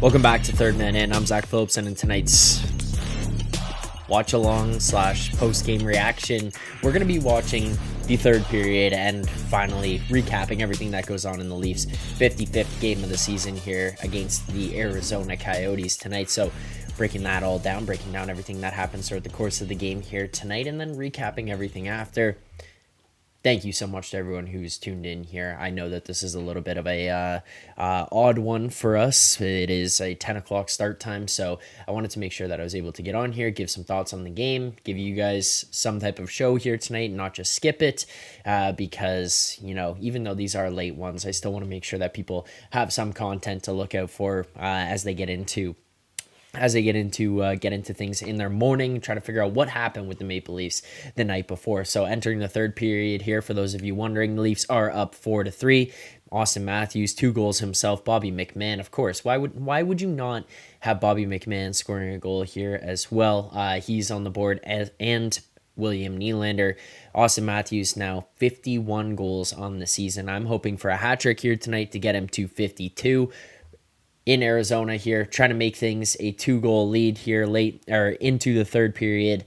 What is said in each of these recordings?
Welcome back to Third Man In. I'm Zack Phillips, and in tonight's watch along / post game reaction, we're going to be watching the third period and finally recapping everything that goes on in the Leafs' 55th game of the season here against the Arizona Coyotes tonight. So breaking that all down, breaking down everything that happens throughout the course of the game here tonight, and then recapping everything after. Thank you so much to everyone who's tuned in here. I know that this is a little bit of a odd one for us. It is a 10 o'clock start time, so I wanted to make sure that I was able to get on here, give some thoughts on the game, give you guys some type of show here tonight, and not just skip it, because, you know, even though these are late ones, I still want to make sure that people have some content to look out for as they get into things in their morning, try to figure out what happened with the Maple Leafs the night before. So entering the third period here, for those of you wondering, the Leafs are up 4-3. Austin Matthews, 2 goals himself. Bobby McMann, of course. Why would you not have Bobby McMann scoring a goal here as well? He's on the board, and William Nylander. Austin Matthews now 51 goals on the season. I'm hoping for a hat trick here tonight to get him to 52. In Arizona here, trying to make things a 2-goal lead here late or into the third period.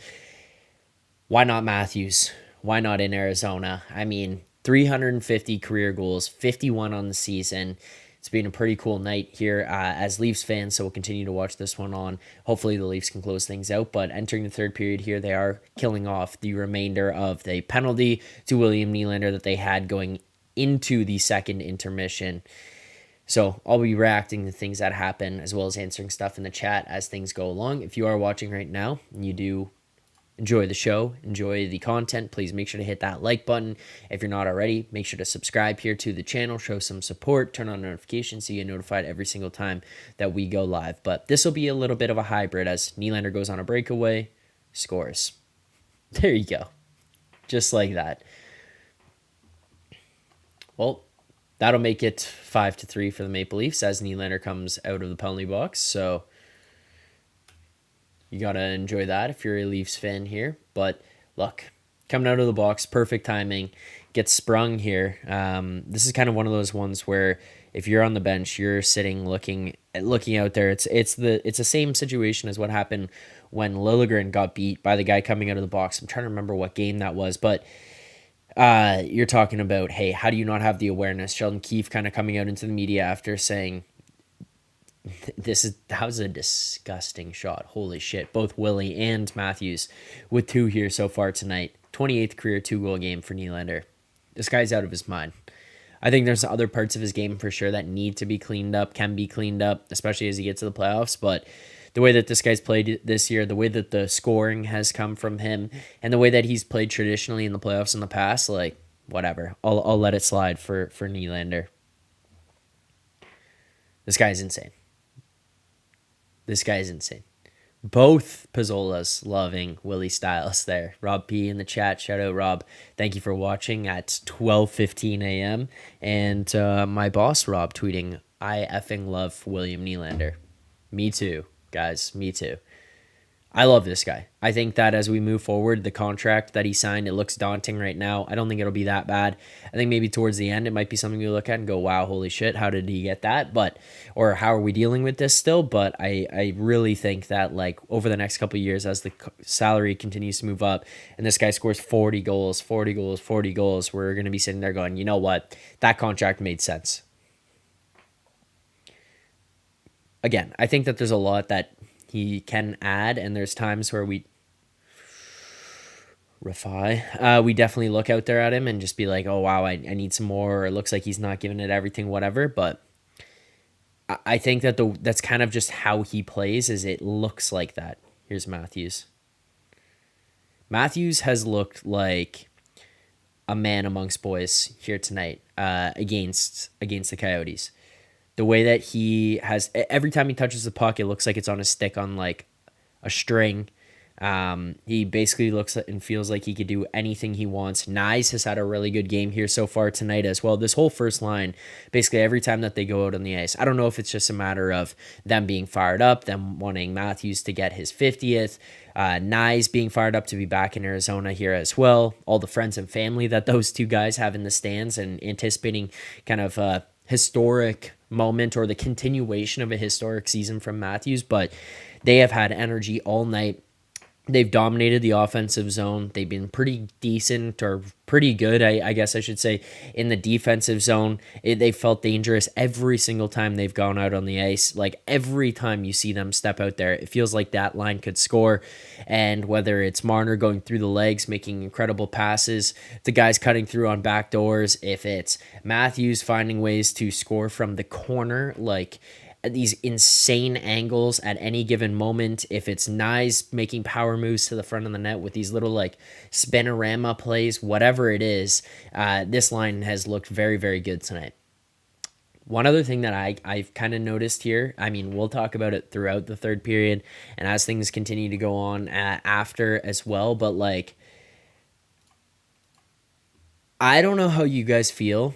Why not Matthews? Why not in Arizona? I mean, 350 career goals, 51 on the season. It's been a pretty cool night here as Leafs fans, so we'll continue to watch this one on. Hopefully the Leafs can close things out, but entering the third period here, they are killing off the remainder of the penalty to William Nylander that they had going into the second intermission. So I'll be reacting to things that happen as well as answering stuff in the chat as things go along. If you are watching right now and you do enjoy the show, enjoy the content, please make sure to hit that like button. If you're not already, make sure to subscribe here to the channel, show some support, turn on notifications so you get notified every single time that we go live. But this will be a little bit of a hybrid as Nylander goes on a breakaway, scores. There you go. Just like that. Well, that'll make it 5-3 for the Maple Leafs as Nylander comes out of the penalty box. So you got to enjoy that if you're a Leafs fan here. But look, coming out of the box, perfect timing, gets sprung here. This is kind of one of those ones where if you're on the bench, you're sitting looking out there. It's the same situation as what happened when Liljegren got beat by the guy coming out of the box. I'm trying to remember what game that was, but you're talking about, hey, how do you not have the awareness? Sheldon Keefe kind of coming out into the media after saying, that was a disgusting shot. Holy shit. Both Willie and Matthews with 2 here so far tonight. 28th career 2-goal game for Nylander. This guy's out of his mind. I think there's other parts of his game for sure that need to be cleaned up, can be cleaned up, especially as he gets to the playoffs, but the way that this guy's played this year, the way that the scoring has come from him, and the way that he's played traditionally in the playoffs in the past, like, whatever. I'll let it slide for Nylander. This guy's insane. Both Pizzolas loving Willie Styles there. Rob P in the chat. Shout out, Rob. Thank you for watching at 12:15 a.m. And my boss, Rob, tweeting, I effing love William Nylander. Me too. Guys, me too. I love this guy. I think that as we move forward, the contract that he signed, it looks daunting right now. I don't think it'll be that bad. I think maybe towards the end, it might be something you look at and go, wow, holy shit, how did he get that? Or how are we dealing with this still? But I really think that, like, over the next couple of years, as the salary continues to move up and this guy scores 40 goals, we're going to be sitting there going, you know what? That contract made sense. Again, I think that there's a lot that he can add, and there's times where we definitely look out there at him and just be like, oh, wow, I need some more, or it looks like he's not giving it everything, whatever. But I think that that's kind of just how he plays, is it looks like that. Here's Matthews. Matthews has looked like a man amongst boys here tonight against the Coyotes. The way that he has, every time he touches the puck, it looks like it's on a stick on like a string. He basically looks and feels like he could do anything he wants. Nyes has had a really good game here so far tonight as well. This whole first line, basically every time that they go out on the ice, I don't know if it's just a matter of them being fired up, them wanting Matthews to get his 50th, Nyes being fired up to be back in Arizona here as well, all the friends and family that those two guys have in the stands, and anticipating kind of historic moment or the continuation of a historic season from Matthews, but they have had energy all night. They've dominated the offensive zone. They've been pretty decent or pretty good, I guess I should say, in the defensive zone. They felt dangerous every single time they've gone out on the ice. Like every time you see them step out there, it feels like that line could score. And whether it's Marner going through the legs, making incredible passes, the guys cutting through on back doors, if it's Matthews finding ways to score from the corner, like these insane angles at any given moment. If it's Nyes making power moves to the front of the net with these little like spinorama plays, whatever it is, this line has looked very, very good tonight. One other thing that I've kind of noticed here, I mean, we'll talk about it throughout the third period and as things continue to go on after as well, but like, I don't know how you guys feel.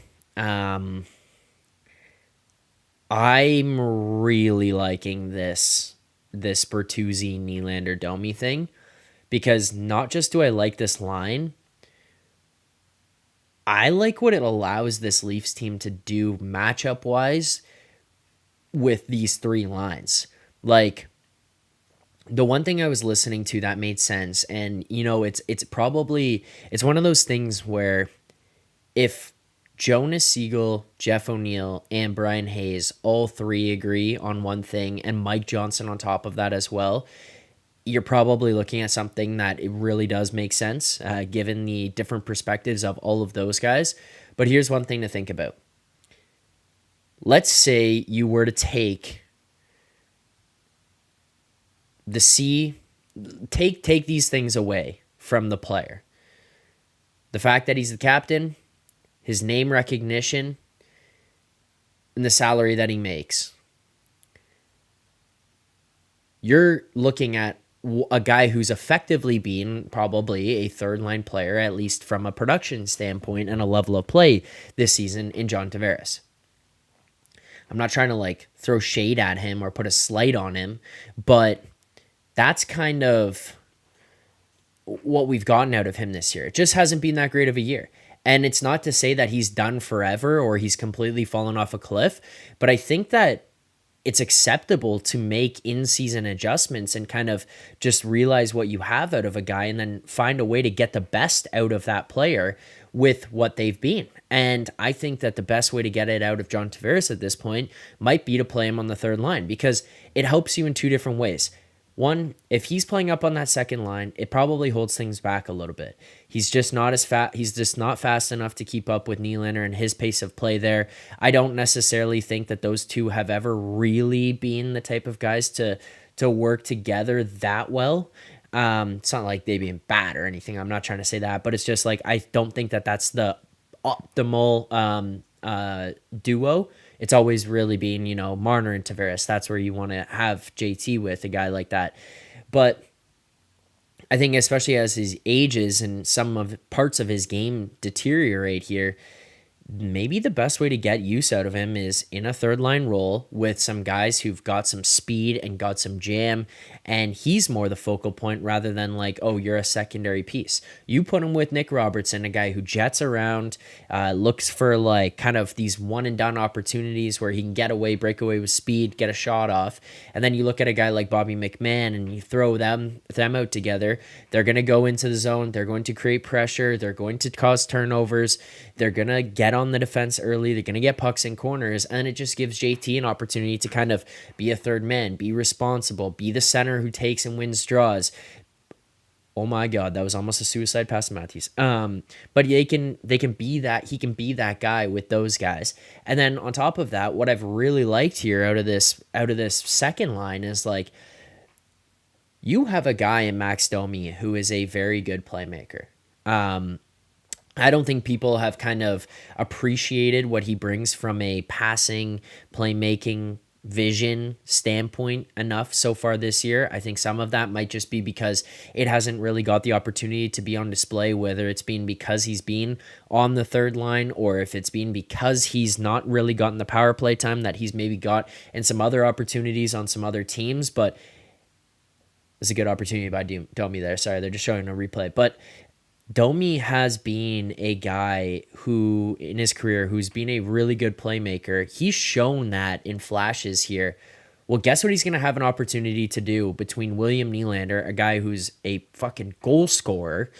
I'm really liking this Bertuzzi, Nylander, Domi thing, because not just do I like this line, I like what it allows this Leafs team to do matchup wise with these three lines. Like the one thing I was listening to that made sense, and you know, it's one of those things where if Jonas Siegel, Jeff O'Neill, and Brian Hayes all three agree on one thing, and Mike Johnson on top of that as well, you're probably looking at something that it really does make sense, given the different perspectives of all of those guys. But here's one thing to think about. Let's say you were to take take these things away from the player. The fact that he's the captain, his name recognition, and the salary that he makes. You're looking at a guy who's effectively been probably a third-line player, at least from a production standpoint and a level of play this season, in John Tavares. I'm not trying to like throw shade at him or put a slight on him, but that's kind of what we've gotten out of him this year. It just hasn't been that great of a year. And it's not to say that he's done forever or he's completely fallen off a cliff, but I think that it's acceptable to make in-season adjustments and kind of just realize what you have out of a guy and then find a way to get the best out of that player with what they've been. And I think that the best way to get it out of John Tavares at this point might be to play him on the third line, because it helps you in two different ways. One, if he's playing up on that second line, it probably holds things back a little bit. He's just not as fast. He's just not fast enough to keep up with Nylander and his pace of play there. I don't necessarily think that those two have ever really been the type of guys to work together that well. It's not like they've been bad or anything. I'm not trying to say that, but it's just like I don't think that that's the optimal duo. It's always really been, you know, Marner and Tavares. That's where you want to have JT with a guy like that. But I think especially as his ages and some of parts of his game deteriorate here, maybe the best way to get use out of him is in a third line role with some guys who've got some speed and got some jam, and he's more the focal point rather than like, oh, you're a secondary piece. You put him with Nick Robertson, a guy who jets around, looks for like kind of these one and done opportunities where he can get away, break away with speed, get a shot off. And then you look at a guy like Bobby McMahon and you throw them out together. They're going to go into the zone. They're going to create pressure. They're going to cause turnovers. They're going to get on the defense early. They're going to get pucks in corners, and it just gives JT an opportunity to kind of be a third man, be responsible, be the center who takes and wins draws. Oh my God, that was almost a suicide pass to Matthews. But they can be that. He can be that guy with those guys. And then on top of that, what I've really liked here out of this second line is like, you have a guy in Max Domi who is a very good playmaker. I don't think people have kind of appreciated what he brings from a passing, playmaking, vision standpoint enough so far this year. I think some of that might just be because it hasn't really got the opportunity to be on display, whether it's been because he's been on the third line or if it's been because he's not really gotten the power play time that he's maybe got in some other opportunities on some other teams. But it's a good opportunity by Domi there. Sorry, they're just showing a replay. But Domi has been a guy who, in his career, who's been a really good playmaker. He's shown that in flashes here. Well, guess what he's going to have an opportunity to do between William Nylander, a guy who's a fucking goal scorer,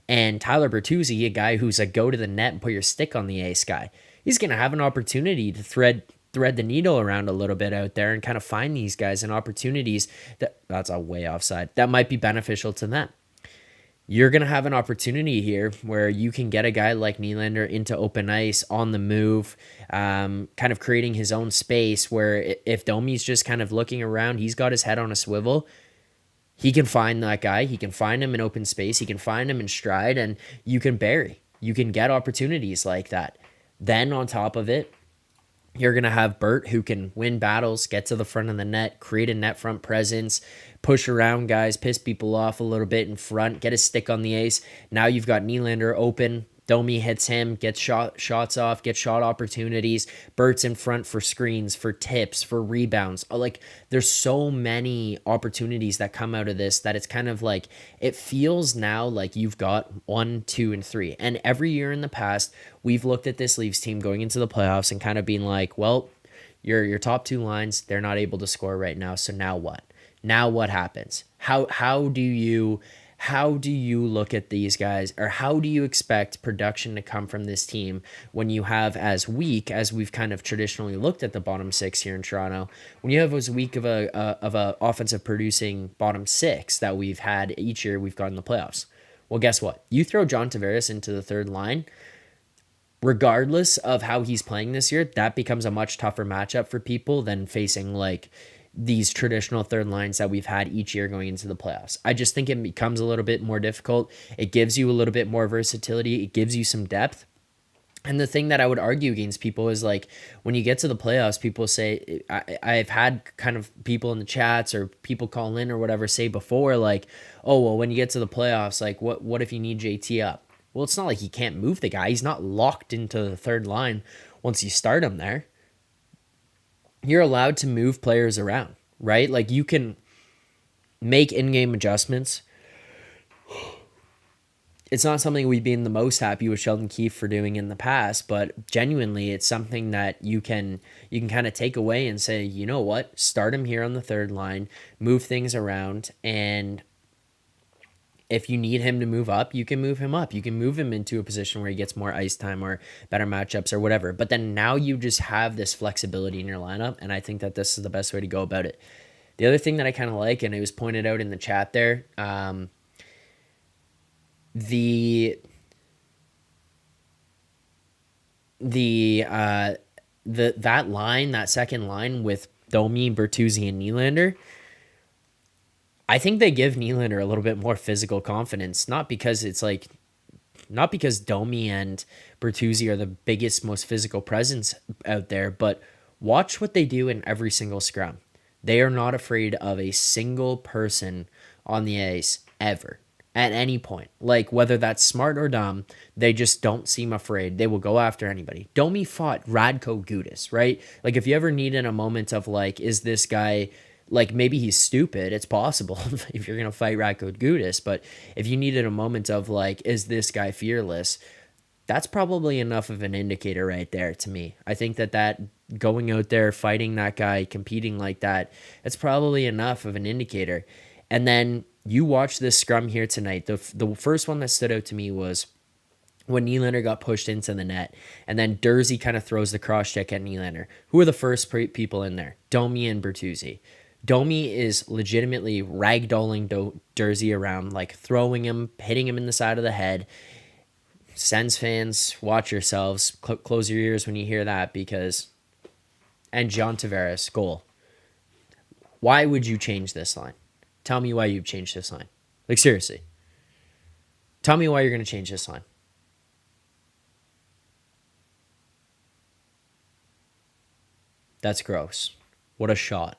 and Tyler Bertuzzi, a guy who's a go to the net and put your stick on the ace guy. He's going to have an opportunity to thread the needle around a little bit out there and kind of find these guys and opportunities that's a way offside that might be beneficial to them. You're going to have an opportunity here where you can get a guy like Nylander into open ice on the move, kind of creating his own space where if Domi's just kind of looking around, he's got his head on a swivel. He can find that guy. He can find him in open space. He can find him in stride, and you can bury. You can get opportunities like that. Then on top of it, you're going to have Bert who can win battles, get to the front of the net, create a net front presence, push around guys, piss people off a little bit in front, get a stick on the ace. Now you've got Nylander open. Domi hits him, gets shots off, gets shot opportunities. Bert's in front for screens, for tips, for rebounds. Like, there's so many opportunities that come out of this that it's kind of like, it feels now like you've got 1, 2, and 3. And every year in the past, we've looked at this Leafs team going into the playoffs and kind of being like, well, your top two lines, they're not able to score right now. So now what? Now what happens? How do you look at these guys, or how do you expect production to come from this team when you have as weak as we've kind of traditionally looked at the bottom six here in Toronto, when you have as weak of a offensive producing bottom six that we've had each year we've got in the playoffs? Well, guess what? You throw John Tavares into the third line, regardless of how he's playing this year, that becomes a much tougher matchup for people than facing like these traditional third lines that we've had each year going into the playoffs. I just think it becomes a little bit more difficult. It gives you a little bit more versatility. It gives you some depth. And the thing that I would argue against people is like, when you get to the playoffs, people say, I've had kind of people in the chats or people call in or whatever say before, like, oh, well, when you get to the playoffs, like what if you need JT up? Well, it's not like he can't move the guy. He's not locked into the third line once you start him there. You're allowed to move players around, right? Like, you can make in-game adjustments. It's not something we've been the most happy with Sheldon Keefe for doing in the past, but genuinely it's something that you can kind of take away and say, you know what, start him here on the third line, move things around, and if you need him to move up, you can move him up. You can move him into a position where he gets more ice time or better matchups or whatever. But then now you just have this flexibility in your lineup, and I think that this is the best way to go about it. The other thing that I kind of like, and it was pointed out in the chat there, that second line with Domi, Bertuzzi, and Nylander, I think they give Nylander a little bit more physical confidence, not because Domi and Bertuzzi are the biggest, most physical presence out there, but watch what they do in every single scrum. They are not afraid of a single person on the ice ever, at any point. Like, whether that's smart or dumb, they just don't seem afraid. They will go after anybody. Domi fought Radko Gudas, right? Like, if you ever need in a moment of like, is this guy... like, maybe he's stupid. It's possible if you're going to fight Radko Gudas. But if you needed a moment of, like, is this guy fearless? That's probably enough of an indicator right there to me. I think that going out there, fighting that guy, competing like that, it's probably enough of an indicator. And then you watch this scrum here tonight. The first one that stood out to me was when Nylander got pushed into the net, and then Durzi kind of throws the cross check at Nylander. Who are the first people in there? Domi and Bertuzzi. Domi is legitimately ragdolling Durzi around, like throwing him, hitting him in the side of the head. Sens fans, watch yourselves. Close your ears when you hear that, because... And John Tavares, goal. Why would you change this line? Tell me why you've changed this line. Like, seriously. Tell me why you're going to change this line. That's gross. What a shot.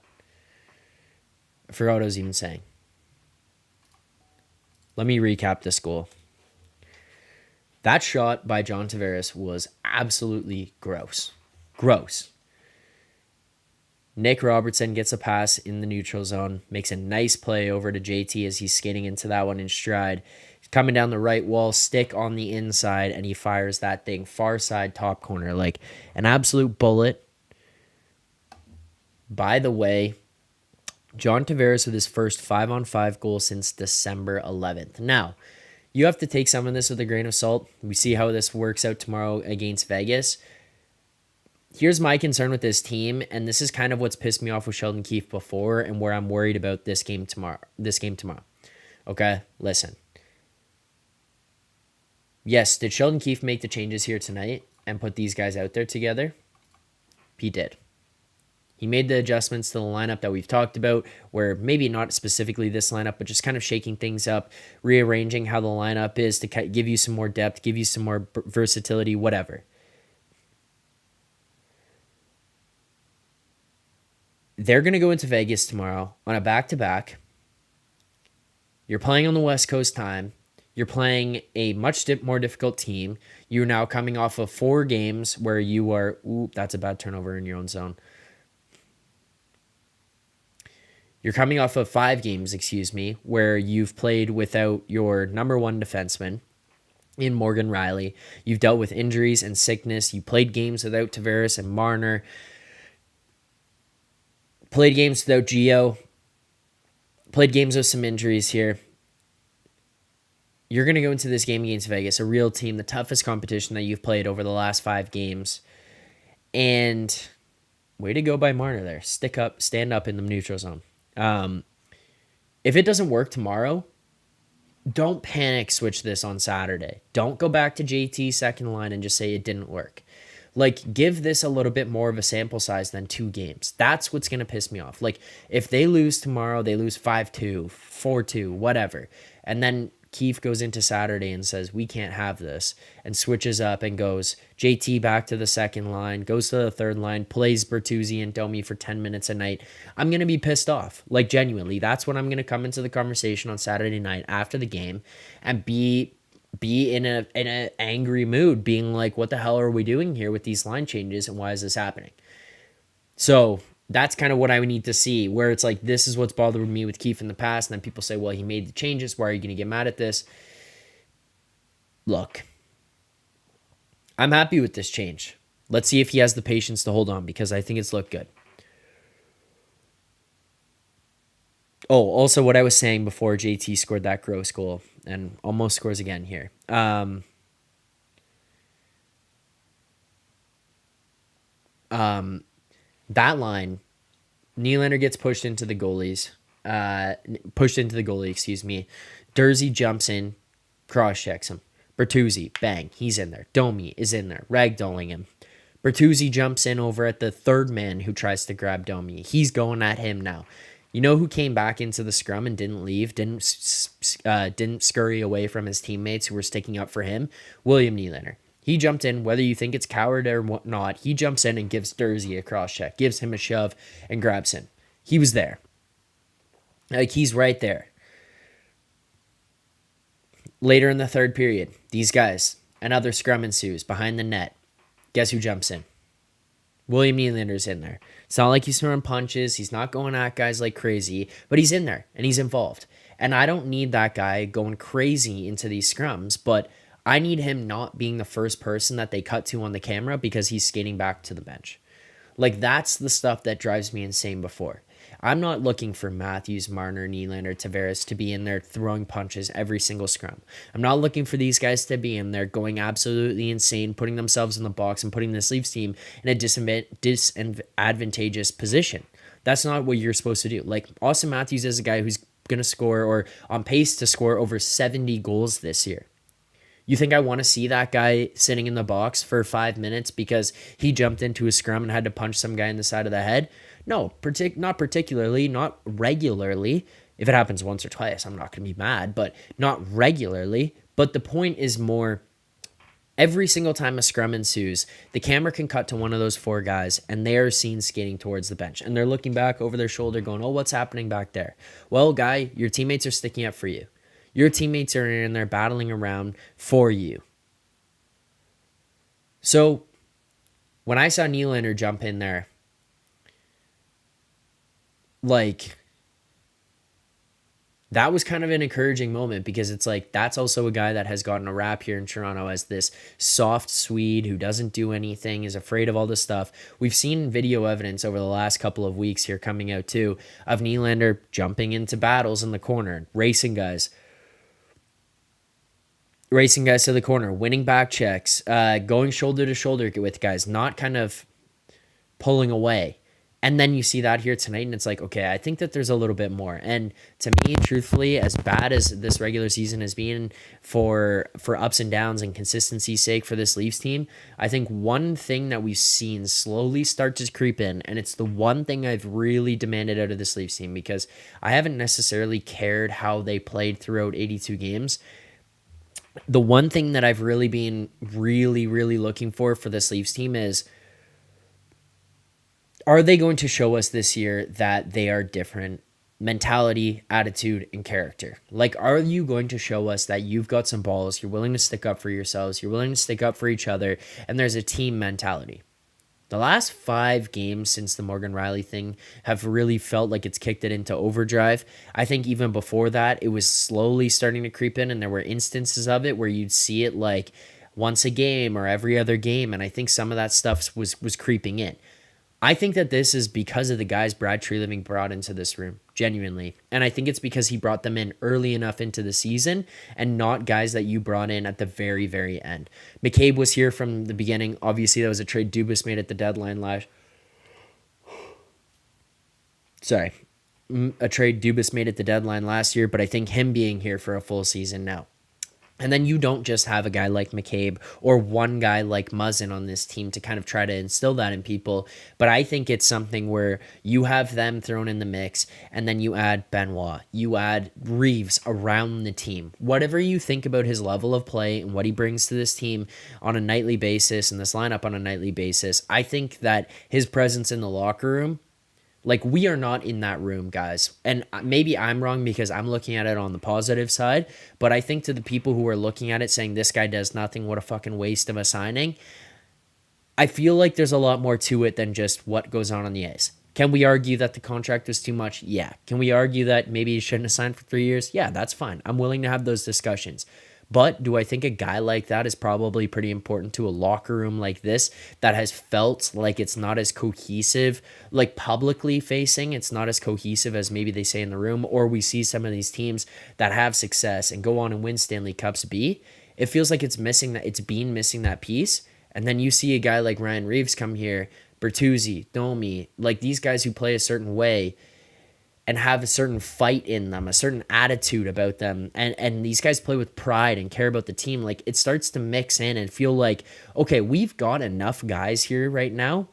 I forgot what I was even saying. Let me recap this goal. That shot by John Tavares was absolutely gross. Gross. Nick Robertson gets a pass in the neutral zone, makes a nice play over to JT as he's skating into that one in stride. Coming down the right wall, stick on the inside, and he fires that thing far side top corner like an absolute bullet. By the way, John Tavares with his first 5-on-5 goal since December 11th. Now, you have to take some of this with a grain of salt. We see how this works out tomorrow against Vegas. Here's my concern with this team, and this is kind of what's pissed me off with Sheldon Keefe before and where I'm worried about this game tomorrow. Okay, listen. Yes, did Sheldon Keefe make the changes here tonight and put these guys out there together? He did. He made the adjustments to the lineup that we've talked about, where maybe not specifically this lineup, but just kind of shaking things up, rearranging how the lineup is to give you some more depth, give you some more versatility, whatever. They're going to go into Vegas tomorrow on a back-to-back. You're playing on the West Coast time. You're playing a much more difficult team. You're now coming off of 4 games where you are... Ooh, that's a bad turnover in your own zone. You're coming off of 5 games, where you've played without your number 1 defenseman in Morgan Riley. You've dealt with injuries and sickness. You played games without Tavares and Marner. Played games without Gio. Played games with some injuries here. You're going to go into this game against Vegas, a real team, the toughest competition that you've played over the last 5 games. And way to go by Marner there. Stick up, stand up in the neutral zone. If it doesn't work tomorrow, don't panic switch this on Saturday. Don't go back to JT's second line and just say it didn't work. Like, give this a little bit more of a sample size than 2 games. That's what's going to piss me off. Like, if they lose tomorrow, they lose 5-2, 4-2, whatever. And then Keefe goes into Saturday and says, we can't have this, and switches up and goes JT back to the second line, goes to the third line, plays Bertuzzi and Domi for 10 minutes a night. I'm going to be pissed off. Like, genuinely, that's when I'm going to come into the conversation on Saturday night after the game and be in an angry mood, being like, what the hell are we doing here with these line changes and why is this happening? So that's kind of what I would need to see, where it's like, this is what's bothered me with Keefe in the past. And then people say, well, he made the changes. Why are you going to get mad at this? Look, I'm happy with this change. Let's see if he has the patience to hold on, because I think it's looked good. Oh, also what I was saying before JT scored that gross goal and almost scores again here. That line, Nylander gets pushed into the goalie, Durzi jumps in, cross-checks him. Bertuzzi, bang, he's in there. Domi is in there, ragdolling him. Bertuzzi jumps in over at the third man who tries to grab Domi. He's going at him now. You know who came back into the scrum and didn't leave, didn't scurry away from his teammates who were sticking up for him? William Nylander. He jumped in, whether you think it's coward or whatnot, he jumps in and gives Durzi a cross-check, gives him a shove, and grabs him. He was there. Like, he's right there. Later in the third period, these guys, another scrum ensues behind the net. Guess who jumps in? William Nylander's in there. It's not like he's throwing punches. He's not going at guys like crazy, but he's in there and he's involved. And I don't need that guy going crazy into these scrums, but I need him not being the first person that they cut to on the camera because he's skating back to the bench. Like, that's the stuff that drives me insane before. I'm not looking for Matthews, Marner, Nylander, Tavares to be in there throwing punches every single scrum. I'm not looking for these guys to be in there going absolutely insane, putting themselves in the box and putting this Leafs team in a disadvantageous position. That's not what you're supposed to do. Like, Austin Matthews is a guy who's going to score or on pace to score over 70 goals this year. You think I want to see that guy sitting in the box for 5 minutes because he jumped into a scrum and had to punch some guy in the side of the head? No, not particularly, not regularly. If it happens once or twice, I'm not going to be mad, but not regularly. But the point is more, every single time a scrum ensues, the camera can cut to one of those 4 guys, and they are seen skating towards the bench. And they're looking back over their shoulder going, oh, what's happening back there? Well, guy, your teammates are sticking up for you. Your teammates are in there battling around for you. So when I saw Nylander jump in there, like, that was kind of an encouraging moment because it's like that's also a guy that has gotten a rap here in Toronto as this soft Swede who doesn't do anything, is afraid of all this stuff. We've seen video evidence over the last couple of weeks here coming out too of Nylander jumping into battles in the corner, racing guys to the corner, winning back checks, going shoulder to shoulder with guys, not kind of pulling away. And then you see that here tonight, and it's like, okay, I think that there's a little bit more. And to me, truthfully, as bad as this regular season has been for ups and downs and consistency's sake for this Leafs team, I think one thing that we've seen slowly start to creep in, and it's the one thing I've really demanded out of this Leafs team because I haven't necessarily cared how they played throughout 82 games. The one thing that I've really been really looking for this Leafs team is, are they going to show us this year that they are different mentality, attitude, and character? Like, are you going to show us that you've got some balls, you're willing to stick up for yourselves, you're willing to stick up for each other, and there's a team mentality? The last 5 games since the Morgan Rielly thing have really felt like it's kicked it into overdrive. I think even before that, it was slowly starting to creep in, and there were instances of it where you'd see it like once a game or every other game, and I think some of that stuff was creeping in. I think that this is because of the guys Brad Treliving brought into this room, genuinely. And I think it's because he brought them in early enough into the season and not guys that you brought in at the very end. McCabe was here from the beginning. Obviously, that was a trade Dubas made at the deadline last year, but I think him being here for a full season now. And then you don't just have a guy like McCabe or one guy like Muzzin on this team to kind of try to instill that in people. But I think it's something where you have them thrown in the mix, and then you add Benoit, you add Reeves around the team. Whatever you think about his level of play and what he brings to this team on a nightly basis and this lineup on a nightly basis, I think that his presence in the locker room, like, we are not in that room, guys. And maybe I'm wrong because I'm looking at it on the positive side, but I think to the people who are looking at it saying this guy does nothing, what a fucking waste of a signing, I feel like there's a lot more to it than just what goes on the ice. Can we argue that the contract was too much? Yeah. Can we argue that maybe he shouldn't have signed for 3 years? Yeah, that's fine. I'm willing to have those discussions. But do I think a guy like that is probably pretty important to a locker room like this that has felt like it's not as cohesive, like publicly facing, it's not as cohesive as maybe they say in the room, or we see some of these teams that have success and go on and win Stanley Cups be? It feels like it's missing that piece. And then you see a guy like Ryan Reeves come here, Bertuzzi, Domi, like these guys who play a certain way and have a certain fight in them, a certain attitude about them. And these guys play with pride and care about the team. Like, it starts to mix in and feel like, okay, we've got enough guys here right now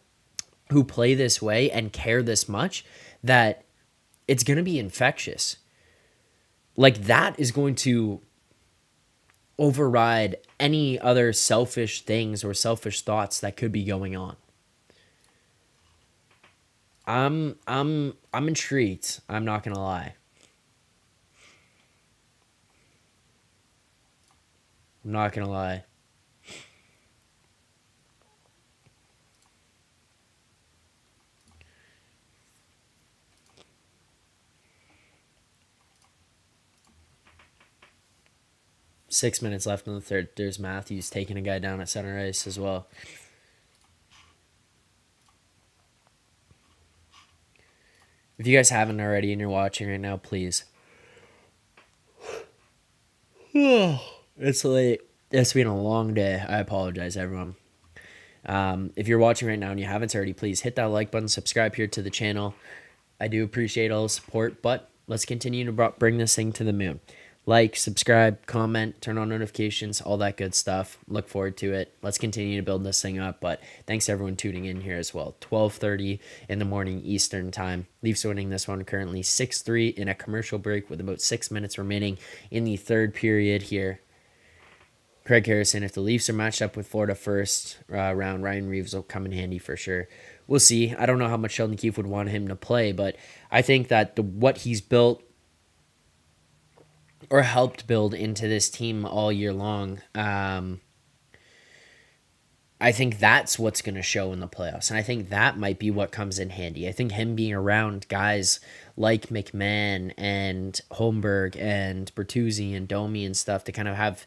who play this way and care this much that it's going to be infectious. Like, that is going to override any other selfish things or selfish thoughts that could be going on. I'm intrigued. I'm not gonna lie. I'm not gonna lie. Six minutes left in the third. There's Matthews taking a guy down at center ice as well. If you guys haven't already and you're watching right now, please. It's late. It's been a long day. I apologize, everyone. If you're watching right now and you haven't already, please hit that like button, subscribe here to the channel. I do appreciate all the support, but let's continue to bring this thing to the moon. Like, subscribe, comment, turn on notifications, all that good stuff. Look forward to it. Let's continue to build this thing up. But thanks to everyone tuning in here as well. 12:30 in the morning Eastern time. Leafs winning this one currently 6-3 in a commercial break with about 6 minutes remaining in the third period here. Craig Harrison, if the Leafs are matched up with Florida first round, Ryan Reeves will come in handy for sure. We'll see. I don't know how much Sheldon Keefe would want him to play, but I think that what he's built or helped build into this team all year long, I I think that's what's going to show in the playoffs. And I think that might be what comes in handy. I think him being around guys like McMahon and Holmberg and Bertuzzi and Domi and stuff to kind of have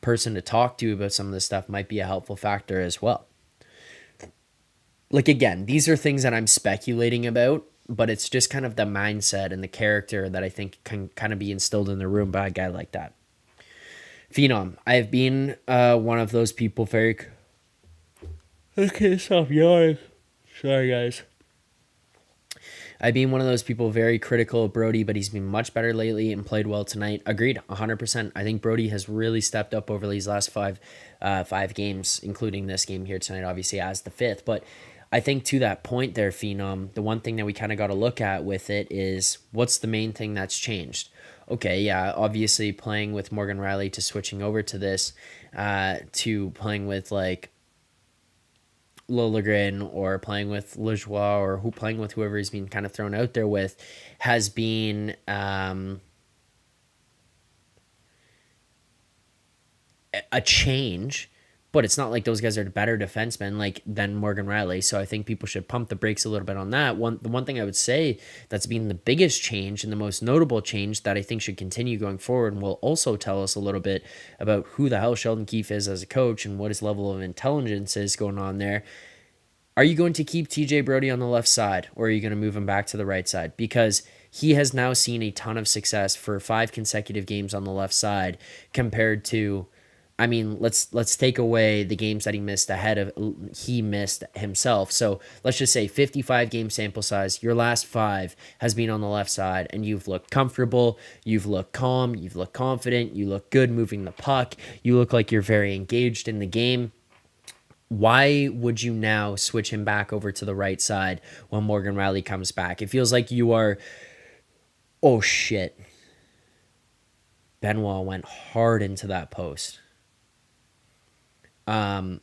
person to talk to about some of this stuff might be a helpful factor as well. Like, again, these are things that I'm speculating about, but it's just kind of the mindset and the character that I think can kind of be instilled in the room by a guy like that. Phenom, I've been one of those people very... Okay, stop yawning. Sorry, guys. I've been one of those people very critical of Brody, but he's been much better lately and played well tonight. Agreed, 100%. I think Brody has really stepped up over these last five games, including this game here tonight, obviously, as the fifth. But I think to that point there, Phenom, the one thing that we kind of got to look at with it is what's the main thing that's changed? Okay, yeah, obviously playing with Morgan Riley to switching over to this, to playing with like Liljegren or playing with Lajoie or playing with whoever he's been kind of thrown out there with has been a change, but it's not like those guys are better defensemen than Morgan Riley. So I think people should pump the brakes a little bit on that. The one thing I would say that's been the biggest change and the most notable change that I think should continue going forward and will also tell us a little bit about who the hell Sheldon Keefe is as a coach and what his level of intelligence is going on there. Are you going to keep TJ Brody on the left side, or are you going to move him back to the right side? Because he has now seen a ton of success for 5 consecutive games on the left side compared to, I mean, let's take away the games that he missed himself. So let's just say 55 game sample size. Your last 5 has been on the left side, and you've looked comfortable, you've looked calm, you've looked confident, you look good moving the puck, you look like you're very engaged in the game. Why would you now switch him back over to the right side when Morgan Riley comes back? It feels like you are, oh shit. Benoit went hard into that post. I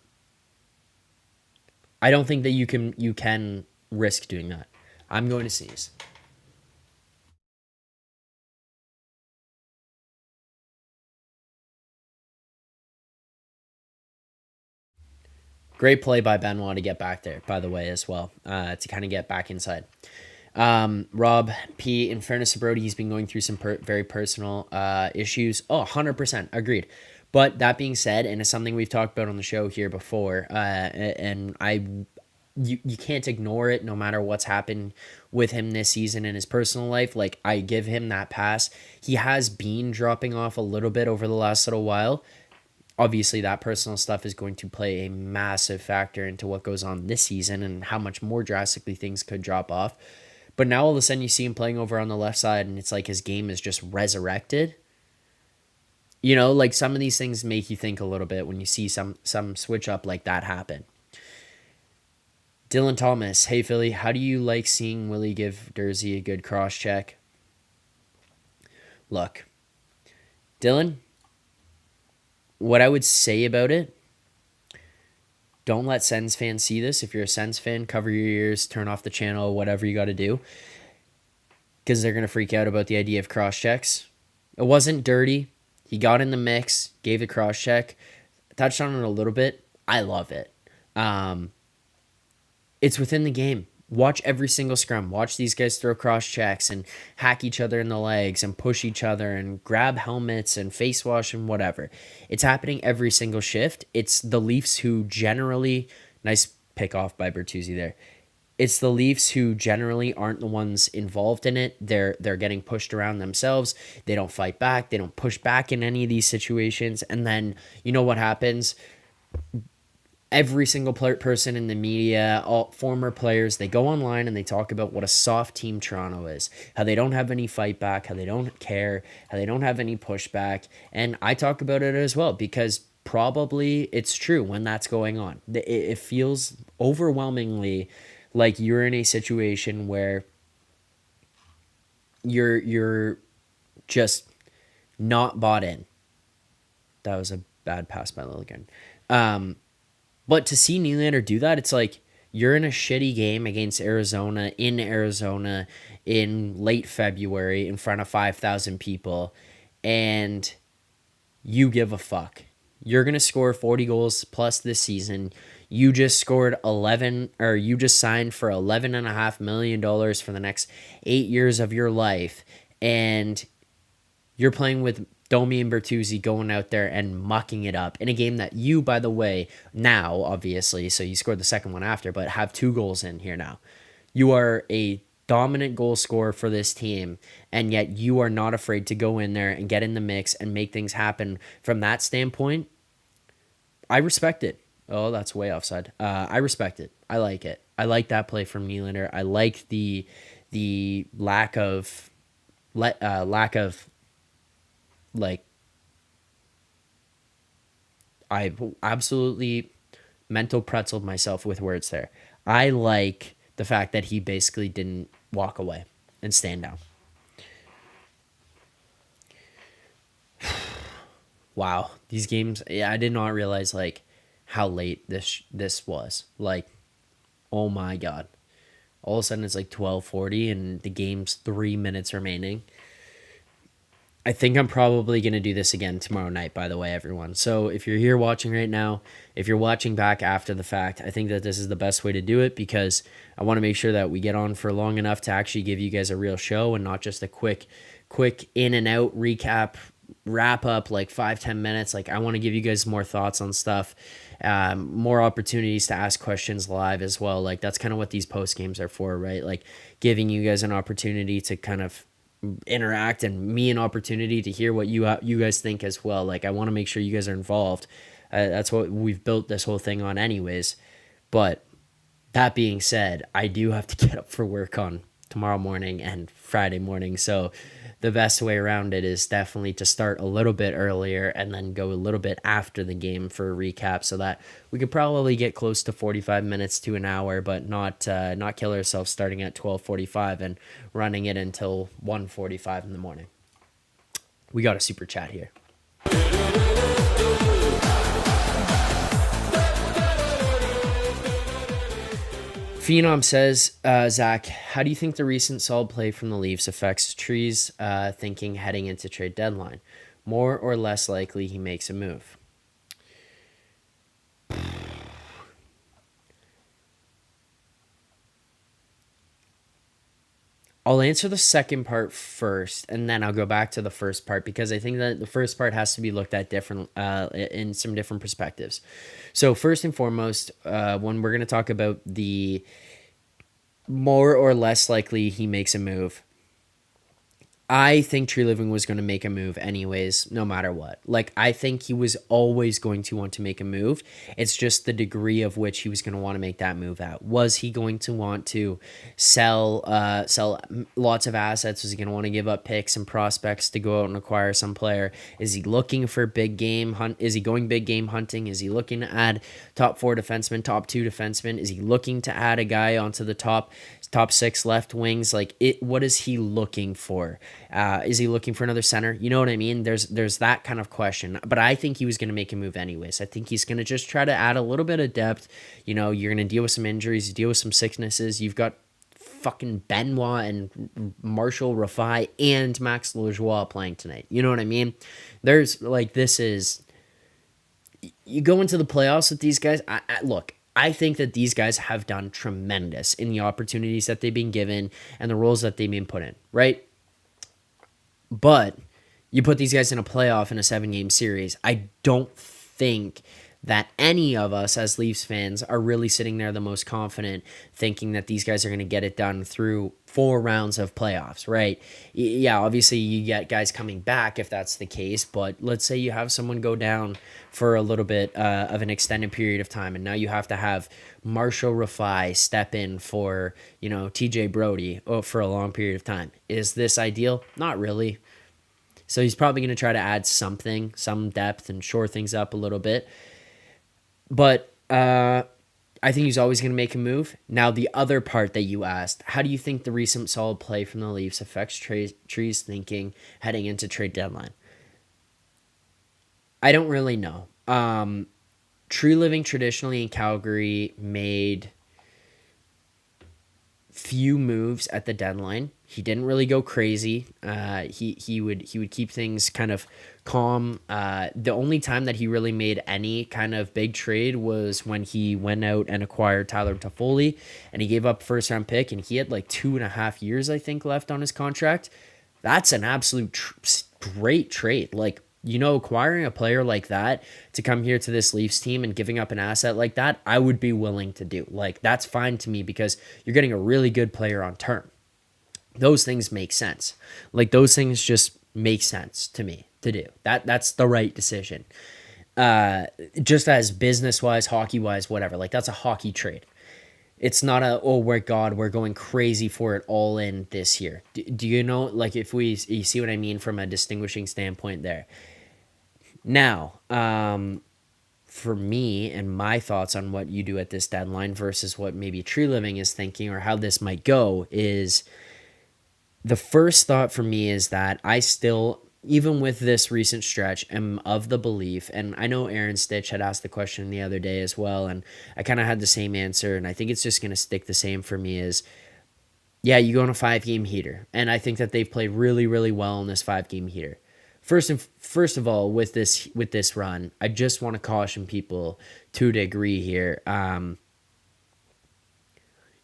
don't think that you can risk doing that. I'm going to sneeze. Great play by Benoit to get back there, by the way, as well, to kind of get back inside. Rob P, in fairness to Brody, he's been going through some very personal issues. Oh, 100%, agreed. But that being said, and it's something we've talked about on the show here before, and you can't ignore it no matter what's happened with him this season in his personal life. Like, I give him that pass. He has been dropping off a little bit over the last little while. Obviously, that personal stuff is going to play a massive factor into what goes on this season and how much more drastically things could drop off. But now all of a sudden you see him playing over on the left side and it's like his game is just resurrected. You know, like some of these things make you think a little bit when you see some switch up like that happen. Dylan Thomas, hey Philly, how do you like seeing Willie give Dursey a good cross check? Look, Dylan, what I would say about it, don't let Sens fans see this. If you're a Sens fan, cover your ears, turn off the channel, whatever you got to do, because they're going to freak out about the idea of cross checks. It wasn't dirty. He got in the mix, gave the cross check, touched on it a little bit. I love it. It's within the game. Watch every single scrum. Watch these guys throw cross checks and hack each other in the legs and push each other and grab helmets and face wash and whatever. It's happening every single shift. It's the Leafs who generally, nice pick off by Bertuzzi there. It's the Leafs who generally aren't the ones involved in it. They're getting pushed around themselves. They don't fight back. They don't push back in any of these situations. And then you know what happens? Every single person in the media, all former players, they go online and they talk about what a soft team Toronto is, how they don't have any fight back, how they don't care, how they don't have any pushback. And I talk about it as well because probably it's true when that's going on. It feels overwhelmingly like you're in a situation where you're just not bought in. That was a bad pass by Logan. But to see Nylander do that, it's like you're in a shitty game against Arizona in late February in front of 5,000 people, and you give a fuck. You're going to score 40 goals plus this season. You just scored 11, or you just signed for $11.5 million for the next 8 years of your life. And you're playing with Domi and Bertuzzi going out there and mucking it up in a game that you, by the way, now, obviously, so you scored the second one after, but have 2 goals in here now. You are a dominant goal scorer for this team, and yet you are not afraid to go in there and get in the mix and make things happen. From that standpoint, I respect it. Oh, that's way offside. I respect it. I like it. I like that play from Nylander. I like the lack of like, I absolutely mental pretzeled myself with words there. I like the fact that he basically didn't walk away and stand down. Wow, these games, yeah, I did not realize like how late this was. Like, oh my god. All of a sudden it's like 12:40 and the game's 3 minutes remaining. I think I'm probably going to do this again tomorrow night, by the way, everyone. So if you're here watching right now, if you're watching back after the fact, I think that this is the best way to do it, because I want to make sure that we get on for long enough to actually give you guys a real show and not just a quick in and out recap, wrap up, like 5-10 minutes. Like, I want to give you guys more thoughts on stuff, more opportunities to ask questions live as well. Like, that's kind of what these post games are for, right? Like, giving you guys an opportunity to kind of interact, and me an opportunity to hear what you guys think as well. Like, I want to make sure you guys are involved. That's what we've built this whole thing on anyways. But that being said, I do have to get up for work on tomorrow morning and Friday morning. So the best way around it is definitely to start a little bit earlier and then go a little bit after the game for a recap, so that we could probably get close to 45 minutes to an hour, but not kill ourselves starting at 12:45 and running it until 1:45 in the morning. We got a super chat here. Phenom says, Zack, how do you think the recent solid play from the Leafs affects Tree's thinking heading into trade deadline? More or less likely he makes a move? I'll answer the second part first, and then I'll go back to the first part, because I think that the first part has to be looked at different in some different perspectives. So first and foremost, when we're going to talk about the more or less likely he makes a move, I think Tree Living was going to make a move anyways, no matter what. Like, I think he was always going to want to make a move. It's just the degree of which he was going to want to make that move at. Was he going to want to sell lots of assets? Was he going to want to give up picks and prospects to go out and acquire some player? Is he looking for big game hunt? Is he going big game hunting? Is he looking to add top 4 defensemen, top 2 defensemen? Is he looking to add a guy onto the top 6 left wings? Like, what is he looking for? Is he looking for another center? You know what I mean? There's that kind of question. But I think he was going to make a move anyways. I think he's going to just try to add a little bit of depth. You know, you're going to deal with some injuries, deal with some sicknesses. You've got fucking Benoit and Marshall Rafai and Max Lajoie playing tonight. You know what I mean? There's, like, this is... You go into the playoffs with these guys. Look, I think that these guys have done tremendous in the opportunities that they've been given and the roles that they've been put in, right? But you put these guys in a playoff in a 7-game series, I don't think that any of us as Leafs fans are really sitting there the most confident thinking that these guys are going to get it done through 4 rounds of playoffs, right? Yeah, obviously you get guys coming back if that's the case, but let's say you have someone go down for a little bit of an extended period of time, and now you have to have Marshall Rafai step in for, TJ Brody for a long period of time. Is this ideal? Not really. So he's probably going to try to add some depth and shore things up a little bit. But I think he's always going to make a move. Now, the other part that you asked, how do you think the recent solid play from the Leafs affects Tree's thinking heading into trade deadline? I don't really know. Tree Living traditionally in Calgary made few moves at the deadline. He didn't really go crazy. He would keep things kind of calm. The only time that he really made any kind of big trade was when he went out and acquired Tyler Toffoli, and he gave up first round pick, and he had like 2.5 years, I think, left on his contract. That's an absolute great trade. Like, acquiring a player like that to come here to this Leafs team and giving up an asset like that, I would be willing to do. Like, that's fine to me because you're getting a really good player on term. Those things make sense. Like, those things just make sense to me to do. That's the right decision. Just as business wise, hockey wise, whatever. Like, that's a hockey trade. It's not we're going crazy for it all in this year. Do you know, like, you see what I mean from a distinguishing standpoint there? Now, for me and my thoughts on what you do at this deadline versus what maybe Tree Living is thinking or how this might go is, the first thought for me is that I still, even with this recent stretch, am of the belief, and I know Aaron Stitch had asked the question the other day as well, and I kind of had the same answer, and I think it's just going to stick the same for me is, yeah, you go on a 5-game heater, and I think that they've played really, really well in this 5-game heater. First of all, with this run, I just want to caution people to a degree here.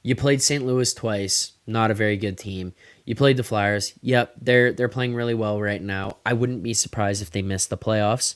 You played St. Louis twice, not a very good team. You played the Flyers. Yep, they're playing really well right now. I wouldn't be surprised if they miss the playoffs.